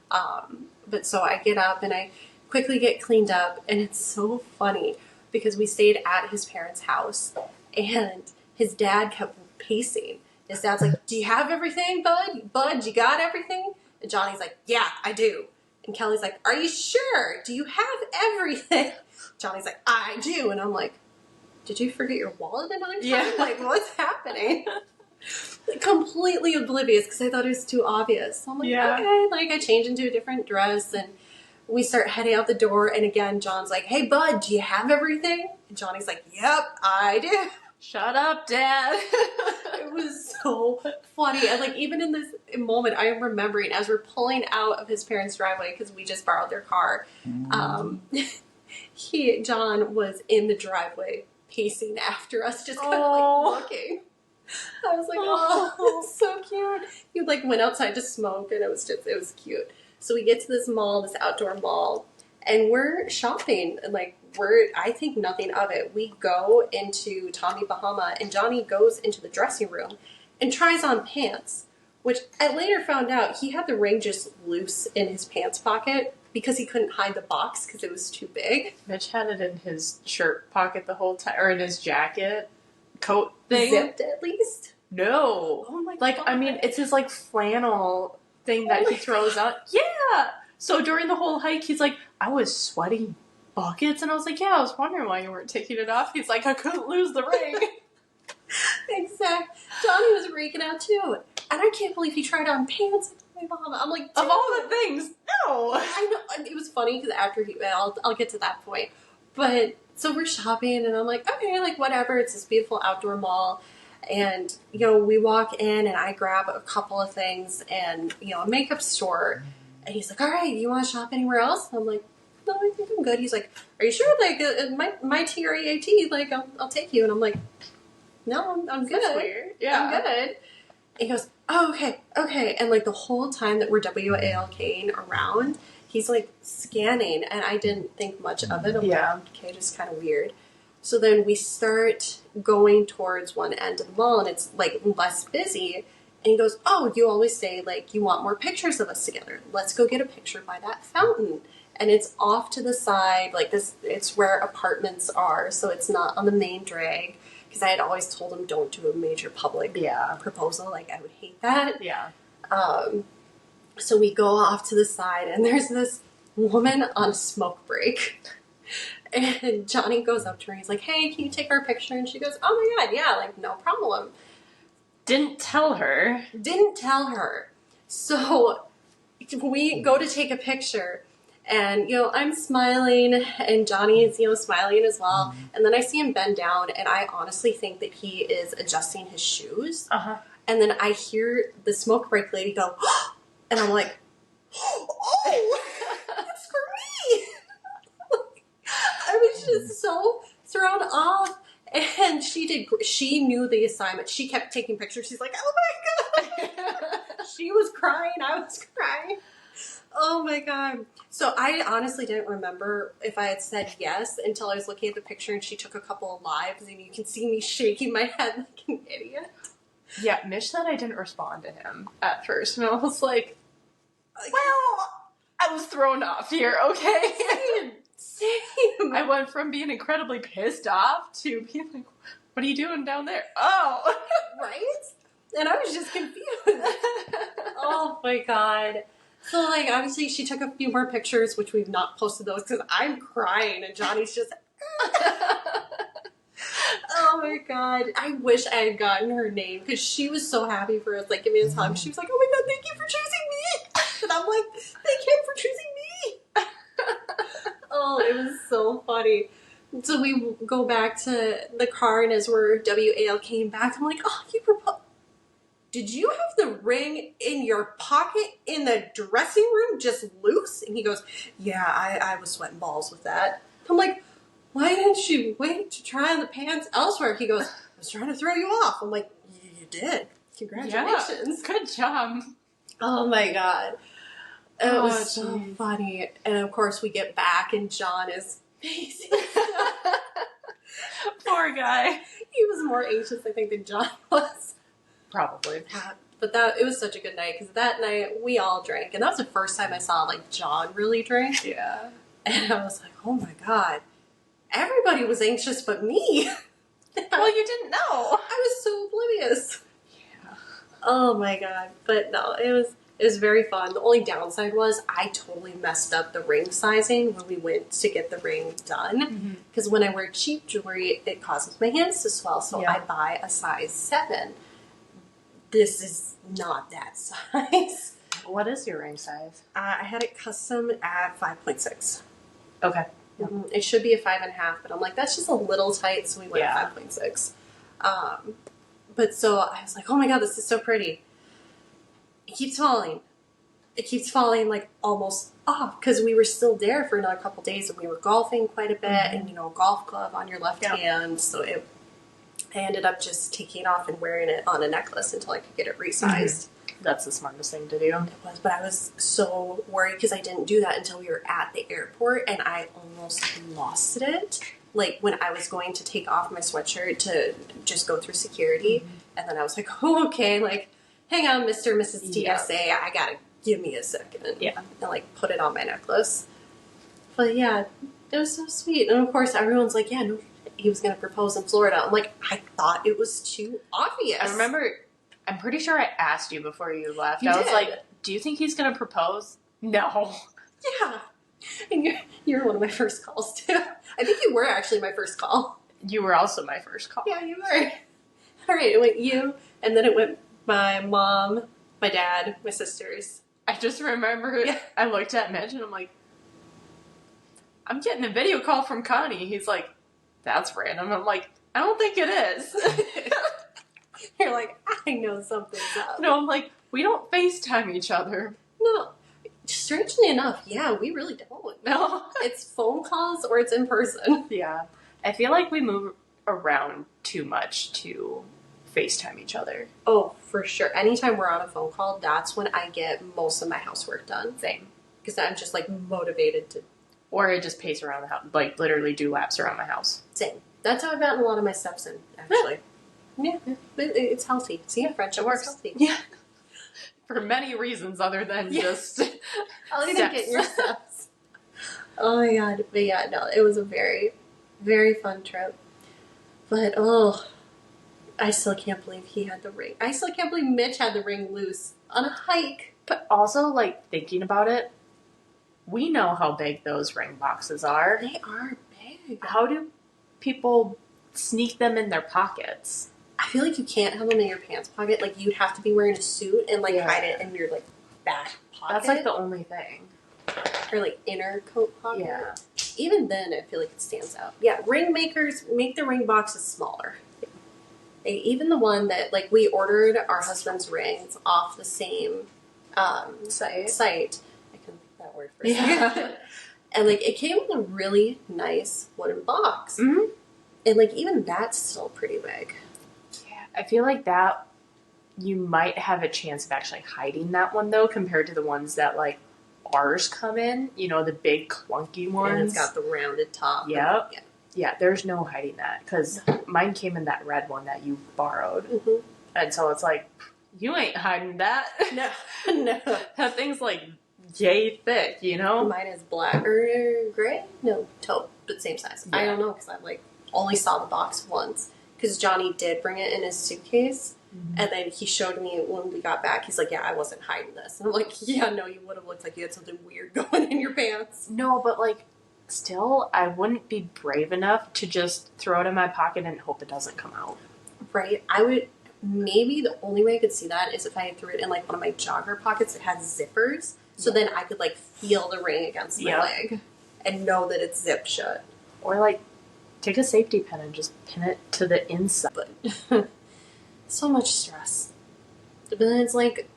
But so I get up and I quickly get cleaned up, and it's so funny because we stayed at his parents' house, and his dad kept pacing. His dad's like, do you have everything, bud? Bud, you got everything? And Johnny's like, yeah, I do. And Kelly's like, are you sure? Do you have everything? Johnny's like, I do. And I'm like, did you forget your wallet in time? Yeah. Like, what's happening? Completely oblivious because I thought it was too obvious. So I'm like, okay. Like, I change into a different dress and we start heading out the door. And again, John's like, hey, bud, do you have everything? And Johnny's like, yep, I did. Shut up, Dad. It was so funny. And like, even in this moment, I am remembering as we're pulling out of his parents' driveway, because we just borrowed their car, John was in the driveway pacing after us, just kind of like looking. I was like, oh, it's so cute. He like went outside to smoke, and it was cute. So we get to this mall, this outdoor mall, and we're shopping, and like I think nothing of it. We go into Tommy Bahama, and Johnny goes into the dressing room and tries on pants, which I later found out he had the ring just loose in his pants pocket because he couldn't hide the box because it was too big. Mitch had it in his shirt pocket the whole time, or in his jacket coat thing. Zipped at least? No. Oh my god. Like, I mean, it's his like flannel thing that he throws out. Yeah. So during the whole hike, he's like, I was sweating buckets, and I was like, yeah, I was wondering why you weren't taking it off. He's like, I couldn't lose the ring. Exactly. Johnny was freaking out too. And I can't believe he tried on pants with my mom. I'm like, of all the things, no. I know. It was funny because after I'll get to that point. But so we're shopping, and I'm like, okay, like whatever. It's this beautiful outdoor mall. And, you know, we walk in, and I grab a couple of things and, you know, a makeup store. And he's like, all right, you want to shop anywhere else? And I'm like, no, I think I'm good. He's like, are you sure? Like, my TREAT, like, I'll take you. And I'm like, no, I'm good. That's weird. Yeah. I'm good. And he goes, oh, okay. And, like, the whole time that we're WALKing around, he's, like, scanning. And I didn't think much of it. I'm like, okay, just kind of weird. So then we start going towards one end of the mall, and it's, like, less busy. And he goes, oh, you always say, like, you want more pictures of us together. Let's go get a picture by that fountain. And it's off to the side, like this, it's where apartments are, so it's not on the main drag. Because I had always told him, don't do a major public proposal. Like, I would hate that. Yeah. So we go off to the side, and there's this woman on a smoke break. And Johnny goes up to her, and he's like, hey, can you take our picture? And she goes, oh my god, yeah, like, no problem. Didn't tell her. So we go to take a picture, and, you know, I'm smiling, and Johnny is, you know, smiling as well. And then I see him bend down, and I honestly think that he is adjusting his shoes. And then I hear the smoke break lady go, and I'm like, oh, it's for me. I was just so thrown off. And she knew the assignment. She kept taking pictures. She's like, oh my god. She was crying. I was crying. Oh my god. So I honestly didn't remember if I had said yes until I was looking at the picture and she took a couple of lives, and you can see me shaking my head like an idiot. Yeah, Mish said I didn't respond to him at first, and I was like, well, I was thrown off here, okay? Same. I went from being incredibly pissed off to being like, what are you doing down there? Oh! Right? And I was just confused. Oh my god. So, like, obviously she took a few more pictures, which we've not posted those because I'm crying and Johnny's just... Oh my god. I wish I had gotten her name because she was so happy for us, like, giving us a hug. She was like, oh my god, thank you for choosing me! And I'm like, thank him for choosing me! Oh, it was so funny. So we go back to the car, and as we're WALKing back, I'm like, oh, you proposed. Did you have the ring in your pocket in the dressing room just loose? And he goes, yeah, I was sweating balls with that. I'm like, why didn't you wait to try on the pants elsewhere? He goes, I was trying to throw you off. I'm like, you did. Congratulations. Yeah, good job. Oh my god. It was so funny. And of course we get back and John is pacing. Poor guy. He was more anxious, I think, than John was. Probably. But it was such a good night because that night we all drank. And that was the first time I saw, like, John really drink. Yeah. And I was like, oh my god. Everybody was anxious but me. Well, you didn't know. I was so oblivious. Yeah. Oh my god. But no, it was very fun. The only downside was I totally messed up the ring sizing when we went to get the ring done. Because when I wear cheap jewelry, it causes my hands to swell. So I buy a size 7. This is not that size. What is your ring size? I had it custom at 5.6. Okay. Yep. It should be a 5.5, but I'm like, that's just a little tight, so we went 5.6. But so I was like, oh my god, this is so pretty. It keeps falling. It keeps falling like almost off because we were still there for another couple days and we were golfing quite a bit and a golf glove on your left hand. So I ended up just taking it off and wearing it on a necklace until I could get it resized. That's the smartest thing to do. It was, but I was so worried because I didn't do that until we were at the airport and I almost lost it. Like when I was going to take off my sweatshirt to just go through security and then I was like, oh, okay, like, hang on, Mr. and Mrs. TSA, I gotta give me a second. Yeah. And like put it on my necklace. But yeah, it was so sweet. And of course everyone's like, yeah, no, he was gonna propose in Florida. I'm like, I thought it was too obvious. I remember, I'm pretty sure I asked you before you left. You I was did. like, do you think he's gonna propose? No. Yeah. And you're one of my first calls too. I think you were actually my first call. You were also my first call. Yeah, you were. All right, it went you, and then it went my mom, my dad, my sisters. I just remember I looked at Mitch and I'm like, I'm getting a video call from Connie. He's like, that's random. I'm like, I don't think it is. You're like, I know something's up. No, I'm like, we don't FaceTime each other. No. Strangely enough, yeah, we really don't. No. It's phone calls or it's in person. Yeah. I feel like we move around too much to FaceTime each other. Oh, for sure. Anytime we're on a phone call, that's when I get most of my housework done. Same. Because I'm just like motivated to. Or I just pace around the house, like literally do laps around my house. Same. That's how I've gotten a lot of my steps in, actually. Yeah. It's healthy. See, friendship works. Healthy. Yeah. For many reasons other than just I'll even get your steps. Oh my god. But yeah, no, it was a very, very fun trip. But, I still can't believe he had the ring. I still can't believe Mitch had the ring loose on a hike. But also, like, thinking about it, we know how big those ring boxes are. They are big. How do people sneak them in their pockets? I feel like you can't have them in your pants pocket. Like, you'd have to be wearing a suit and, like, hide it in your, like, back pocket. That's, like, the only thing. Or, like, inner coat pocket. Yeah. Even then, I feel like it stands out. Yeah, ring makers make the ring boxes smaller. Even the one that, like, we ordered our husband's rings off the same site. I couldn't think that word for a second. And, like, it came with a really nice wooden box. Mm-hmm. And, like, even that's still pretty big. Yeah, I feel like that you might have a chance of actually hiding that one, though, compared to the ones that, like, ours come in. You know, the big clunky ones. And it's got the rounded top. Yep. Yeah, there's no hiding that, because mine came in that red one that you borrowed. Mm-hmm. And so it's like, you ain't hiding that. No. That thing's like yay thick, you know? Mine is black or gray? No, taupe, but same size. Yeah. I don't know, because I, like, only saw the box once. Because Johnny did bring it in his suitcase, and then he showed me when we got back. He's like, yeah, I wasn't hiding this. And I'm like, yeah, no, you would have looked like you had something weird going in your pants. No, but like, still, I wouldn't be brave enough to just throw it in my pocket and hope it doesn't come out. Right? I would, maybe the only way I could see that is if I threw it in, like, one of my jogger pockets that has zippers. So then I could, like, feel the ring against my leg and know that it's zipped shut. Or, like, take a safety pin and just pin it to the inside. But so much stress. But then it's like,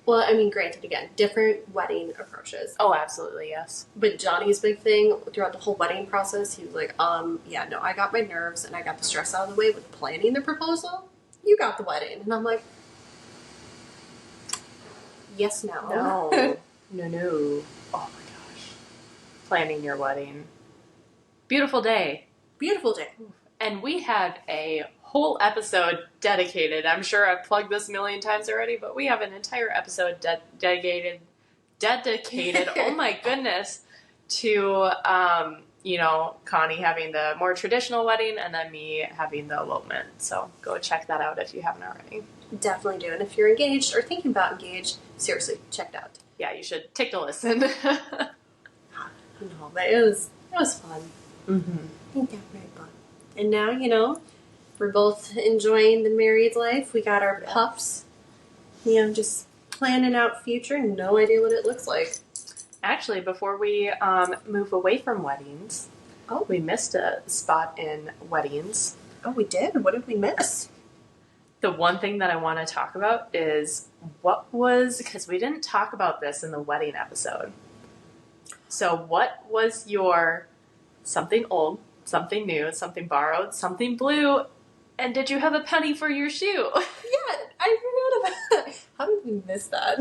well, I mean, granted, again, different wedding approaches. Oh, absolutely, yes. But Johnny's big thing throughout the whole wedding process, he was like, yeah, no, I got my nerves and I got the stress out of the way with planning the proposal. You got the wedding. And I'm like, yes, no. No. No. Oh my gosh. Planning your wedding. Beautiful day. Beautiful day. And we had a whole episode dedicated. I'm sure I've plugged this a million times already, but we have an entire episode dedicated. Oh my goodness, to you know, Connie having the more traditional wedding and then me having the elopement. So go check that out if you haven't already. Definitely do. And if you're engaged or thinking about engaged, seriously, check it out. Yeah, you should take a listen. No, but it was fun. Mm-hmm. I think that very fun. And now, you know, we're both enjoying the married life. We got our pups. You know, just planning out future. No idea what it looks like. Actually, before we move away from weddings, Oh. We missed a spot in weddings. Oh, we did? What did we miss? The one thing that I want to talk about is because we didn't talk about this in the wedding episode. So what was your something old, something new, something borrowed, something blue, and did you have a penny for your shoe? Yeah, I forgot about that. How did we miss that?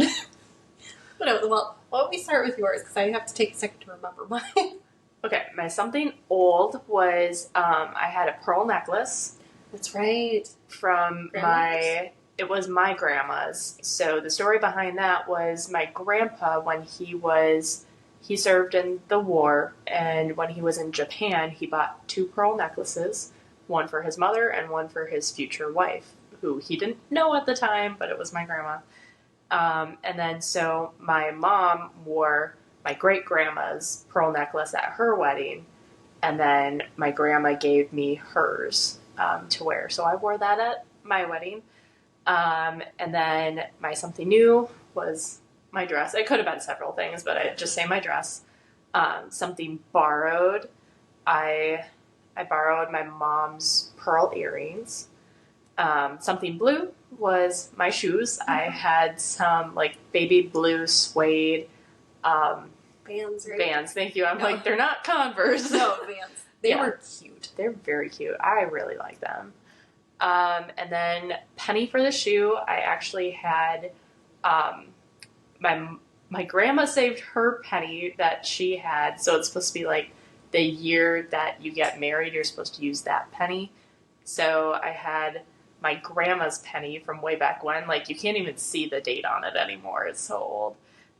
Well, why don't we start with yours, because I have to take a second to remember mine. Okay, my something old was I had a pearl necklace. That's right. From it was my grandma's. So the story behind that was my grandpa, when he served in the war, and when he was in Japan, he bought 2 pearl necklaces, one for his mother and one for his future wife, who he didn't know at the time, but it was my grandma. And then so my mom wore my great-grandma's pearl necklace at her wedding, and then my grandma gave me hers to wear. So I wore that at my wedding. And then my something new was my dress. It could have been several things, but I'd just say my dress. Something borrowed. I borrowed my mom's pearl earrings. Something blue was my shoes. I had some like baby blue suede Vans, right? Vans, thank you. I'm like, they're not Converse. No, Vans. They were cute. They're very cute. I really like them. And then penny for the shoe. I actually had my grandma saved her penny that she had. So it's supposed to be like the year that you get married, you're supposed to use that penny. So I had my grandma's penny from way back when. Like, you can't even see the date on it anymore. It's so old.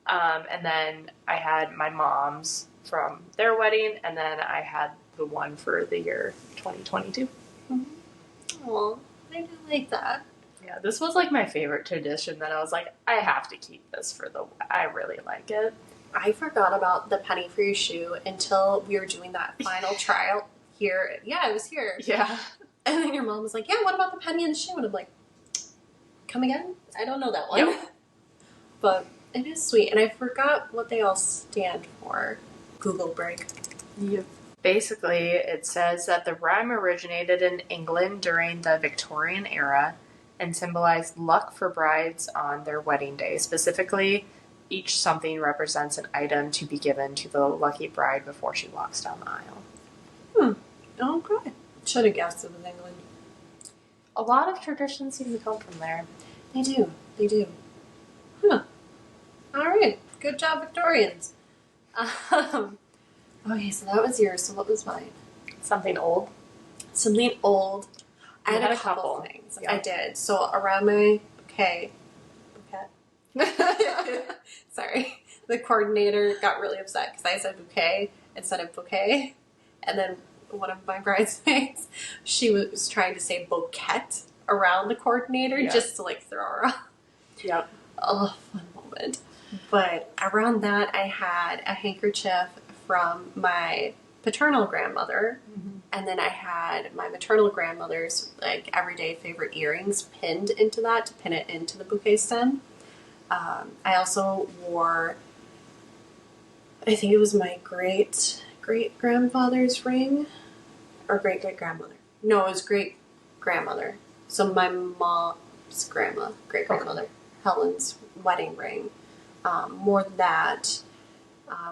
And then I had my mom's from their wedding, and then I had the one for the year 2022. Mm-hmm. Aw, I do like that. Yeah, this was like my favorite tradition that I was like, I have to keep this I really like it. I forgot about the penny for your shoe until we were doing that final trial here. Yeah, I was here. Yeah. And then your mom was like, yeah, what about the penny and the shoe? And I'm like, come again? I don't know that one. Yep. But it is sweet. And I forgot what they all stand for. Google break. Yep. Basically, it says that the rhyme originated in England during the Victorian era and symbolized luck for brides on their wedding day. Specifically, each something represents an item to be given to the lucky bride before she walks down the aisle. Oh, good. Should have guessed it was England. A lot of traditions seem to come from there. They do. They do. Huh. All right. Good job, Victorians. Okay, so that was yours. So what was mine? Something old. Something old. I You had a couple things. Yeah. I did. So around my bouquet. Sorry. The coordinator got really upset because I said bouquet instead of bouquet. And then one of my bridesmaids, she was trying to say bouquet around the coordinator just to like throw her off. Yep. Oh, fun moment. But around that, I had a handkerchief from my paternal grandmother. Mm-hmm. And then I had my maternal grandmother's like everyday favorite earrings pinned into that to pin it into the bouquet stem. I also wore, I think it was my great-grandfather's ring, or great-great-grandmother. No, it was great-grandmother. So my mom's great-grandmother, Helen's wedding ring. Wore that,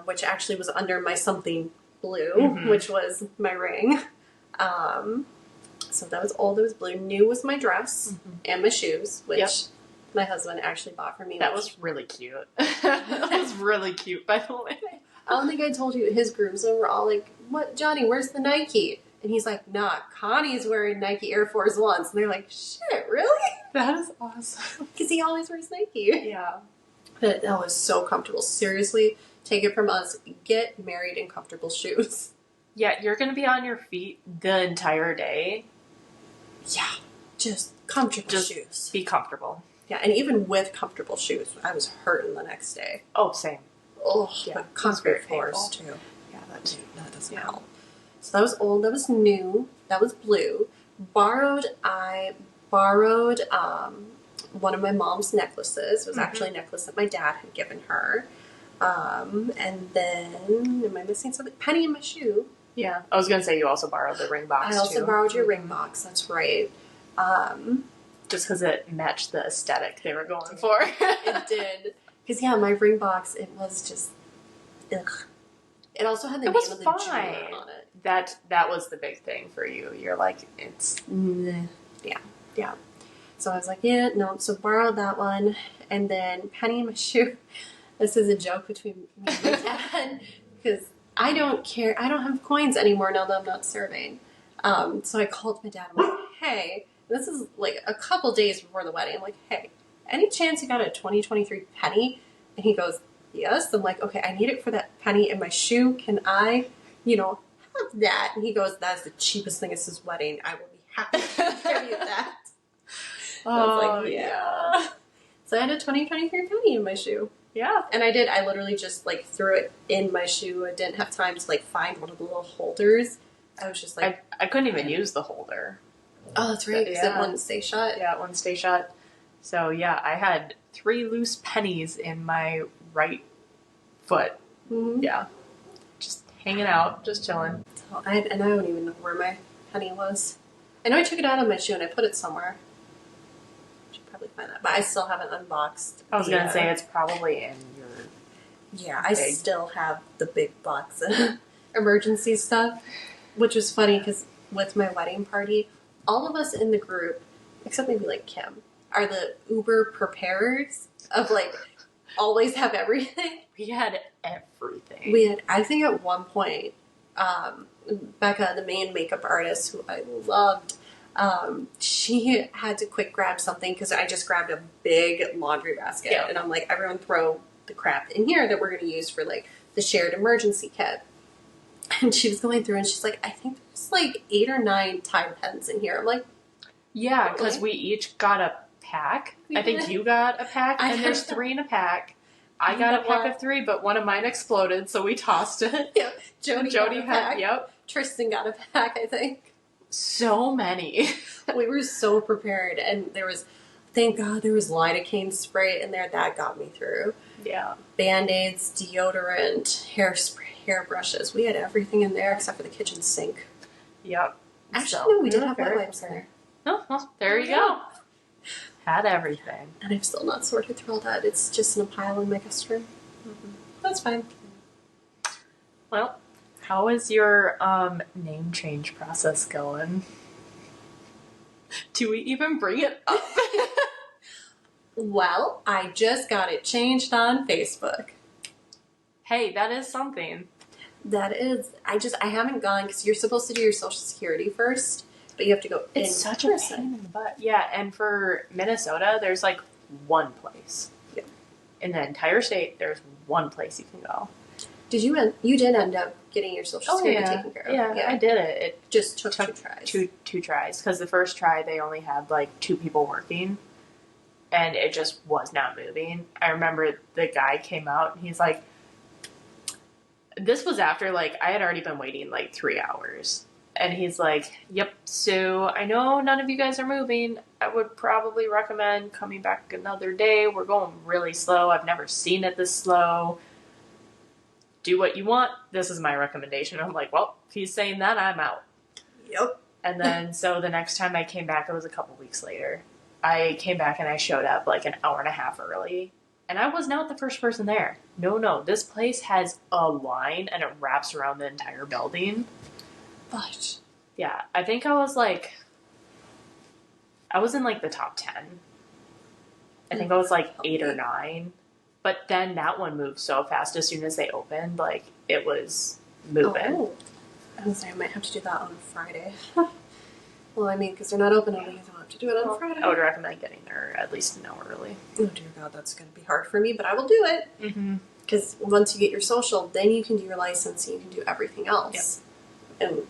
which actually was under my something blue, which was my ring. So that was old, it was blue. New was my dress and my shoes, which my husband actually bought for me. That was really cute. That was really cute, by the way. I don't think I told you, his groomsmen were all like, what, Johnny, where's the Nike? And he's like, nah, Connie's wearing Nike Air Force Ones. And they're like, shit, really? That is awesome. Because he always wears Nike. Yeah. But that was so comfortable. Seriously, take it from us. Get married in comfortable shoes. Yeah, you're going to be on your feet the entire day. Yeah. Just comfortable shoes. Be comfortable. Yeah, and even with comfortable shoes, I was hurting the next day. Oh, same. Oh, yeah. But concrete floors, too. Yeah, That doesn't help. So that was old. That was new. That was blue. I borrowed one of my mom's necklaces. It was actually a necklace that my dad had given her. And then, am I missing something? Penny in my shoe. Yeah. I was going to say you also borrowed the ring box, I also borrowed your ring box. That's right. Just because it matched the aesthetic they were going for. It did. Because, yeah, my ring box, it was just, ugh. It also had the name of the jeweler on it. That was the big thing for you. You're like, it's... Yeah. So I was like, yeah, no. So borrowed that one. And then penny in my shoe. This is a joke between me and my dad. Because I don't care. I don't have coins anymore now that I'm not serving. So I called my dad. I'm like, hey, this is like a couple days before the wedding. I'm like, hey, any chance you got a 2023 penny? And he goes, yes. I'm like, okay, I need it for that penny in my shoe. Can I, have that? And he goes, that's the cheapest thing at his wedding. I will be happy to give you that. I was like, yeah. So I had a 2023 penny in my shoe. Yeah. And I literally just like threw it in my shoe. I didn't have time to like find one of the little holders. I was just like... I couldn't even use the holder. Oh, that's right, because it wouldn't stay shut. Yeah, it wouldn't stay shut. So, yeah, I had 3 loose pennies in my right foot. Mm-hmm. Yeah. Just hanging out, just chilling. So I don't even know where my penny was. I know I took it out of my shoe and I put it somewhere. I should probably find that. But I still haven't unboxed. I was going to say it's probably in your... Yeah, I still have the big box of emergency stuff. Which was funny because with my wedding party, all of us in the group, except maybe like Kim, are the uber preparers of like always have everything. We had everything. I think at one point, Becca, the main makeup artist who I loved, she had to quick grab something because I just grabbed a big laundry basket. Yeah. And I'm like, everyone throw the crap in here that we're going to use for like the shared emergency kit. And she was going through and she's like, I think there's like 8 or 9 Tide pens in here. I'm like, yeah, because we each got a pack. I think you got a pack, and there's 3 in a pack. I got a pack of 3, but one of mine exploded, so we tossed it. Yeah, Jody got a pack. Yep. Tristan got a pack, I think. So many. We were so prepared, and thank God there was lidocaine spray in there. That got me through. Yeah. Band-Aids, deodorant, hairspray. Hairbrushes. We had everything in there except for the kitchen sink. Yep. Actually, no, we did have wet wipes there. Oh, well, there you go. Had everything. And I've still not sorted through all that. It's just in a pile in my guest room. Mm-hmm. That's fine. Well, how is your name change process going? Do we even bring it up? Well, I just got it changed on Facebook. Hey, that is something. That is. I haven't gone because you're supposed to do your social security first, but you have to go in person. It's such a pain in the butt. Yeah, and for Minnesota, there's like one place. Yeah. In the entire state, there's one place you can go. You did end up getting your social security taken care of. Yeah, I did it. It just took 2 tries. Two tries, because the first try, they only had like 2 people working, and it just was not moving. I remember the guy came out, and he's like, this was after, like, I had already been waiting, like, 3 hours. And he's like, yep, so I know none of you guys are moving. I would probably recommend coming back another day. We're going really slow. I've never seen it this slow. Do what you want. This is my recommendation. I'm like, well, if he's saying that, I'm out. Yep. And then, so the next time I came back, it was a couple weeks later. I came back and I showed up, like, an hour and a half early. And I was not the first person there. No. This place has a line and it wraps around the entire building. But yeah, I think I was like, I was in like the top 10. I think I was like 8 or 9. But then that one moved so fast as soon as they opened, like it was moving. Oh. I was saying I might have to do that on Friday. Well, I mean, because they're not open, I don't have to do it on Friday. I would recommend getting there at least an hour early. Oh, dear God, that's going to be hard for me, but I will do it. Because once you get your social, then you can do your license and you can do everything else. Yep. And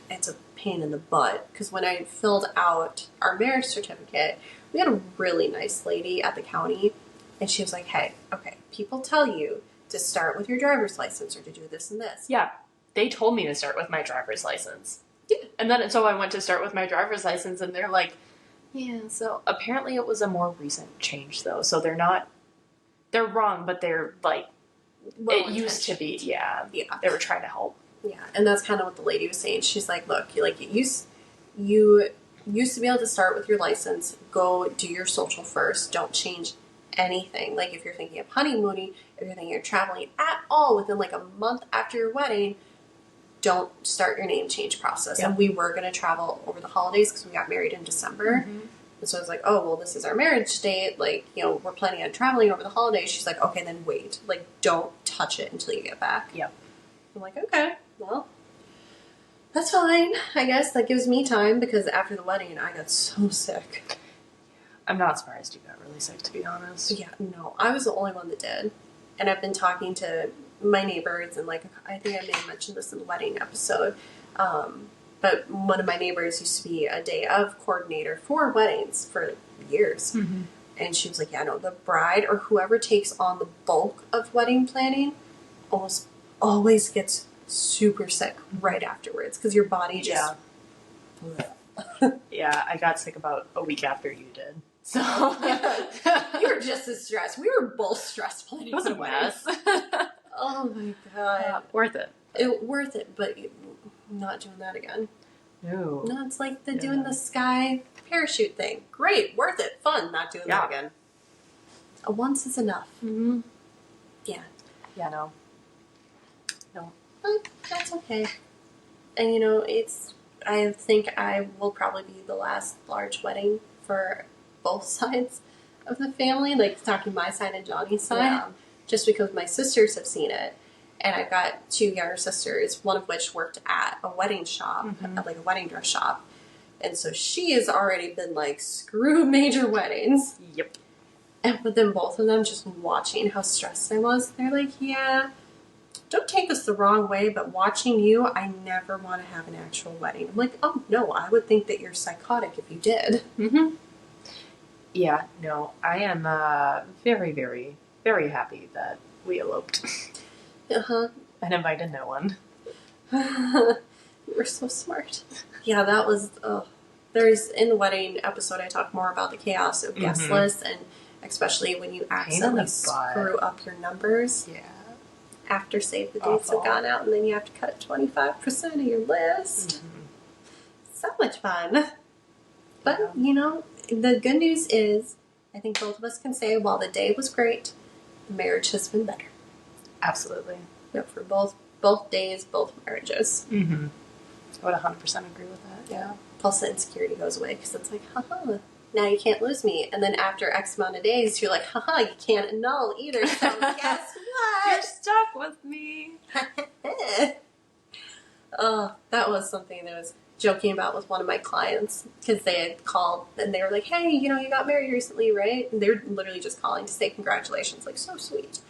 it's a pain in the butt. Because when I filled out our marriage certificate, we had a really nice lady at the county, and she was like, hey, okay, people tell you to start with your driver's license or to do this and this. Yeah, they told me to start with my driver's license. Yeah. And then, so I went to start with my driver's license, and they're like, yeah, so apparently it was a more recent change, though. So they're wrong, but they're like, it used to be, yeah. They were trying to help. Yeah, and that's kind of what the lady was saying. She's like, look, you used to be able to start with your license, go do your social first, don't change anything. Like, if you're thinking of honeymooning, if you're thinking of traveling at all within like a month after your wedding, don't start your name change process. Yeah. And we were going to travel over the holidays because we got married in December. Mm-hmm. And so I was like, oh, well, this is our marriage date. Like, we're planning on traveling over the holidays. She's like, okay, then wait. Like, don't touch it until you get back. Yep. I'm like, okay, well, that's fine. I guess that gives me time because after the wedding, I got so sick. I'm not surprised you got really sick, to be honest. Yeah, no, I was the only one that did. And I've been talking to my neighbors, and like, I think I may have mentioned this in the wedding episode. But one of my neighbors used to be a day of coordinator for weddings for years. Mm-hmm. And she was like, yeah, no, the bride or whoever takes on the bulk of wedding planning almost always gets super sick right afterwards because your body just... Yeah, I got sick about a week after you did. So You were just as stressed. We were both stressed planning. It was a mess. Oh my god. Worth it. Worth it, but not doing that again. No. No, it's like doing the sky parachute thing. Great, worth it, fun. Not doing that again. Once is enough. Mm-hmm. Yeah. Yeah, no. But that's okay. And I think I will probably be the last large wedding for both sides of the family, like talking my side and Johnny's side, just because my sisters have seen it. And I've got two younger sisters, one of which worked at a wedding shop, like a wedding dress shop. And so she has already been like, screw major weddings. Yep. But then both of them just watching how stressed I was, they're like, yeah, don't take this the wrong way, but watching you, I never want to have an actual wedding. I'm like, oh no, I would think that you're psychotic if you did. Mm-hmm. Yeah, no, I am very, very, very happy that we eloped. Uh-huh. And invited no one. You were so smart. Yeah, that was, there's, in the wedding episode, I talk more about the chaos of guest lists, and especially when you accidentally screw up your numbers. Yeah. After save the dates have gone out, and then you have to cut 25% of your list. Mm-hmm. So much fun. But, the good news is, I think both of us can say, while the day was great, the marriage has been better. Absolutely. Yep, for both days, both marriages. Mm-hmm. I would 100% agree with that. Yeah. Plus the insecurity goes away because it's like, haha, now you can't lose me. And then after X amount of days, you're like, haha, you can't annul either. So guess what? You're stuck with me. Oh, that was something that I was joking about with one of my clients because they had called and they were like, hey, you got married recently, right? And they were literally just calling to say congratulations, like, so sweet.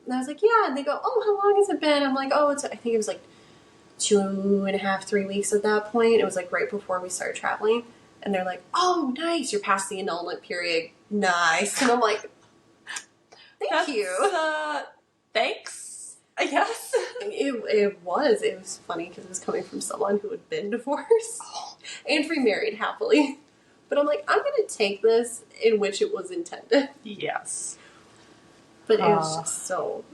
And I was like, yeah. And they go, oh, how long has it been? I'm like, oh, I think it was like 2.5, 3 weeks at that point. It was like right before we started traveling. And they're like, oh, nice. You're past the annulment period. Nice. And I'm like, thank you. Thanks, I guess. It was funny because it was coming from someone who had been divorced and remarried happily. But I'm like, I'm going to take this in which it was intended. Yes. But it was just so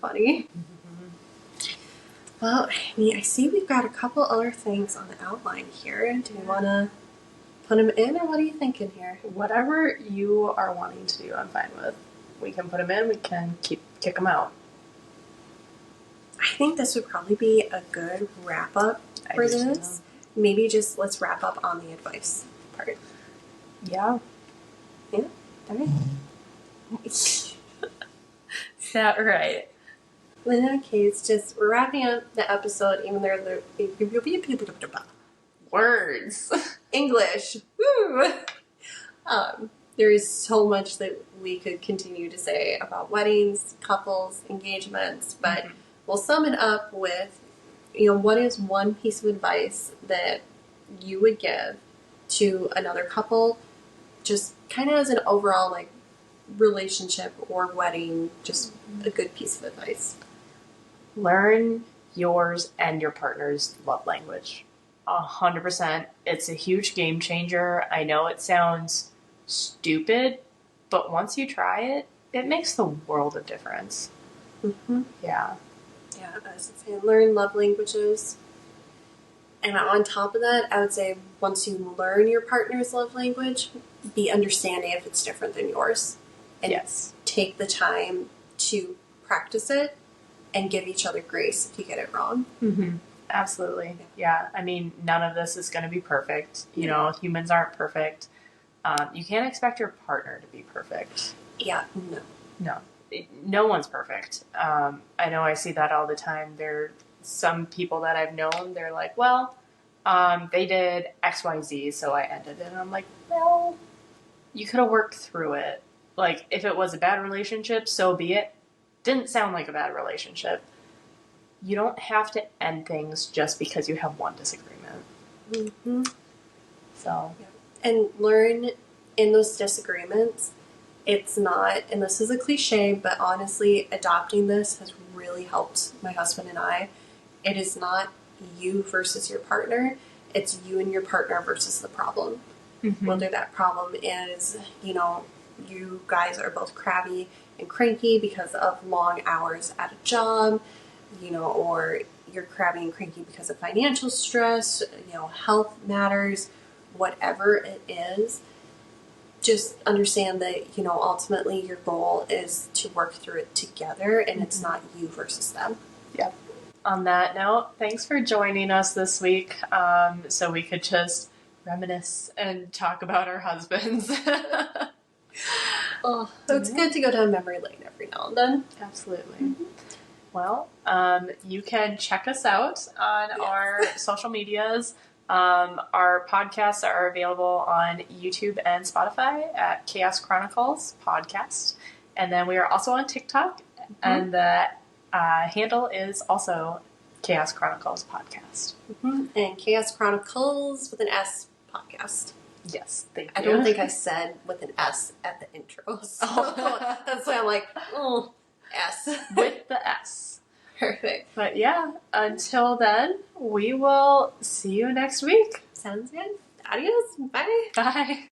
funny. Mm-hmm. Well, I see we've got a couple other things on the outline here. Do you want to put them in, or what are you thinking here? Whatever you are wanting to do, I'm fine with. We can put them in. We can kick them out. I think this would probably be a good wrap-up for this. Maybe just let's wrap up on the advice part. Yeah. Yeah? All right. Is that right? Well, in that case, we're wrapping up the episode, even though Words. English. Woo! There is so much that we could continue to say about weddings, couples, engagements, but we'll sum it up with, what is one piece of advice that you would give to another couple, just kind of as an overall, relationship or wedding, just a good piece of advice. Learn yours and your partner's love language. 100%. It's a huge game changer. I know it sounds stupid, but once you try it, it makes the world of difference. Mm-hmm. Yeah. Yeah, I was saying learn love languages. And on top of that, I would say once you learn your partner's love language, be understanding if it's different than yours. And Yes. take the time to practice it and give each other grace if you get it wrong. Mm-hmm. Absolutely. Yeah. I mean, none of this is going to be perfect. You know, humans aren't perfect. You can't expect your partner to be perfect. Yeah, no. No. No one's perfect. I know I see that all the time. There are some people that I've known, they're like, well, they did XYZ, so I ended it. And I'm like, well, you could have worked through it. Like, if it was a bad relationship, so be it. Didn't sound like a bad relationship. You don't have to end things just because you have one disagreement. Mm-hmm. So. Yeah. And learn in those disagreements, it's not, and this is a cliche, but honestly, adopting this has really helped my husband and I. It is not you versus your partner. It's you and your partner versus the problem. Mm-hmm. Whether that problem is, you guys are both crabby and cranky because of long hours at a job, or you're crabby and cranky because of financial stress, health matters, whatever it is. Just understand that, ultimately your goal is to work through it together and it's not you versus them. Yep. On that note, thanks for joining us this week so we could just reminisce and talk about our husbands. So it's good to go down memory lane every now and then. Absolutely. Mm-hmm. Well, you can check us out on our social medias. Our podcasts are available on YouTube and Spotify at Chaos Chronicles Podcast. And then we are also on TikTok, and the handle is also Chaos Chronicles Podcast. Mm-hmm. And Chaos Chronicles with an S podcast. Yes, thank you. I don't think I said with an S at the intro. So that's why I'm like, S. With the S. Perfect. But yeah, until then, we will see you next week. Sounds good. Adios. Bye. Bye.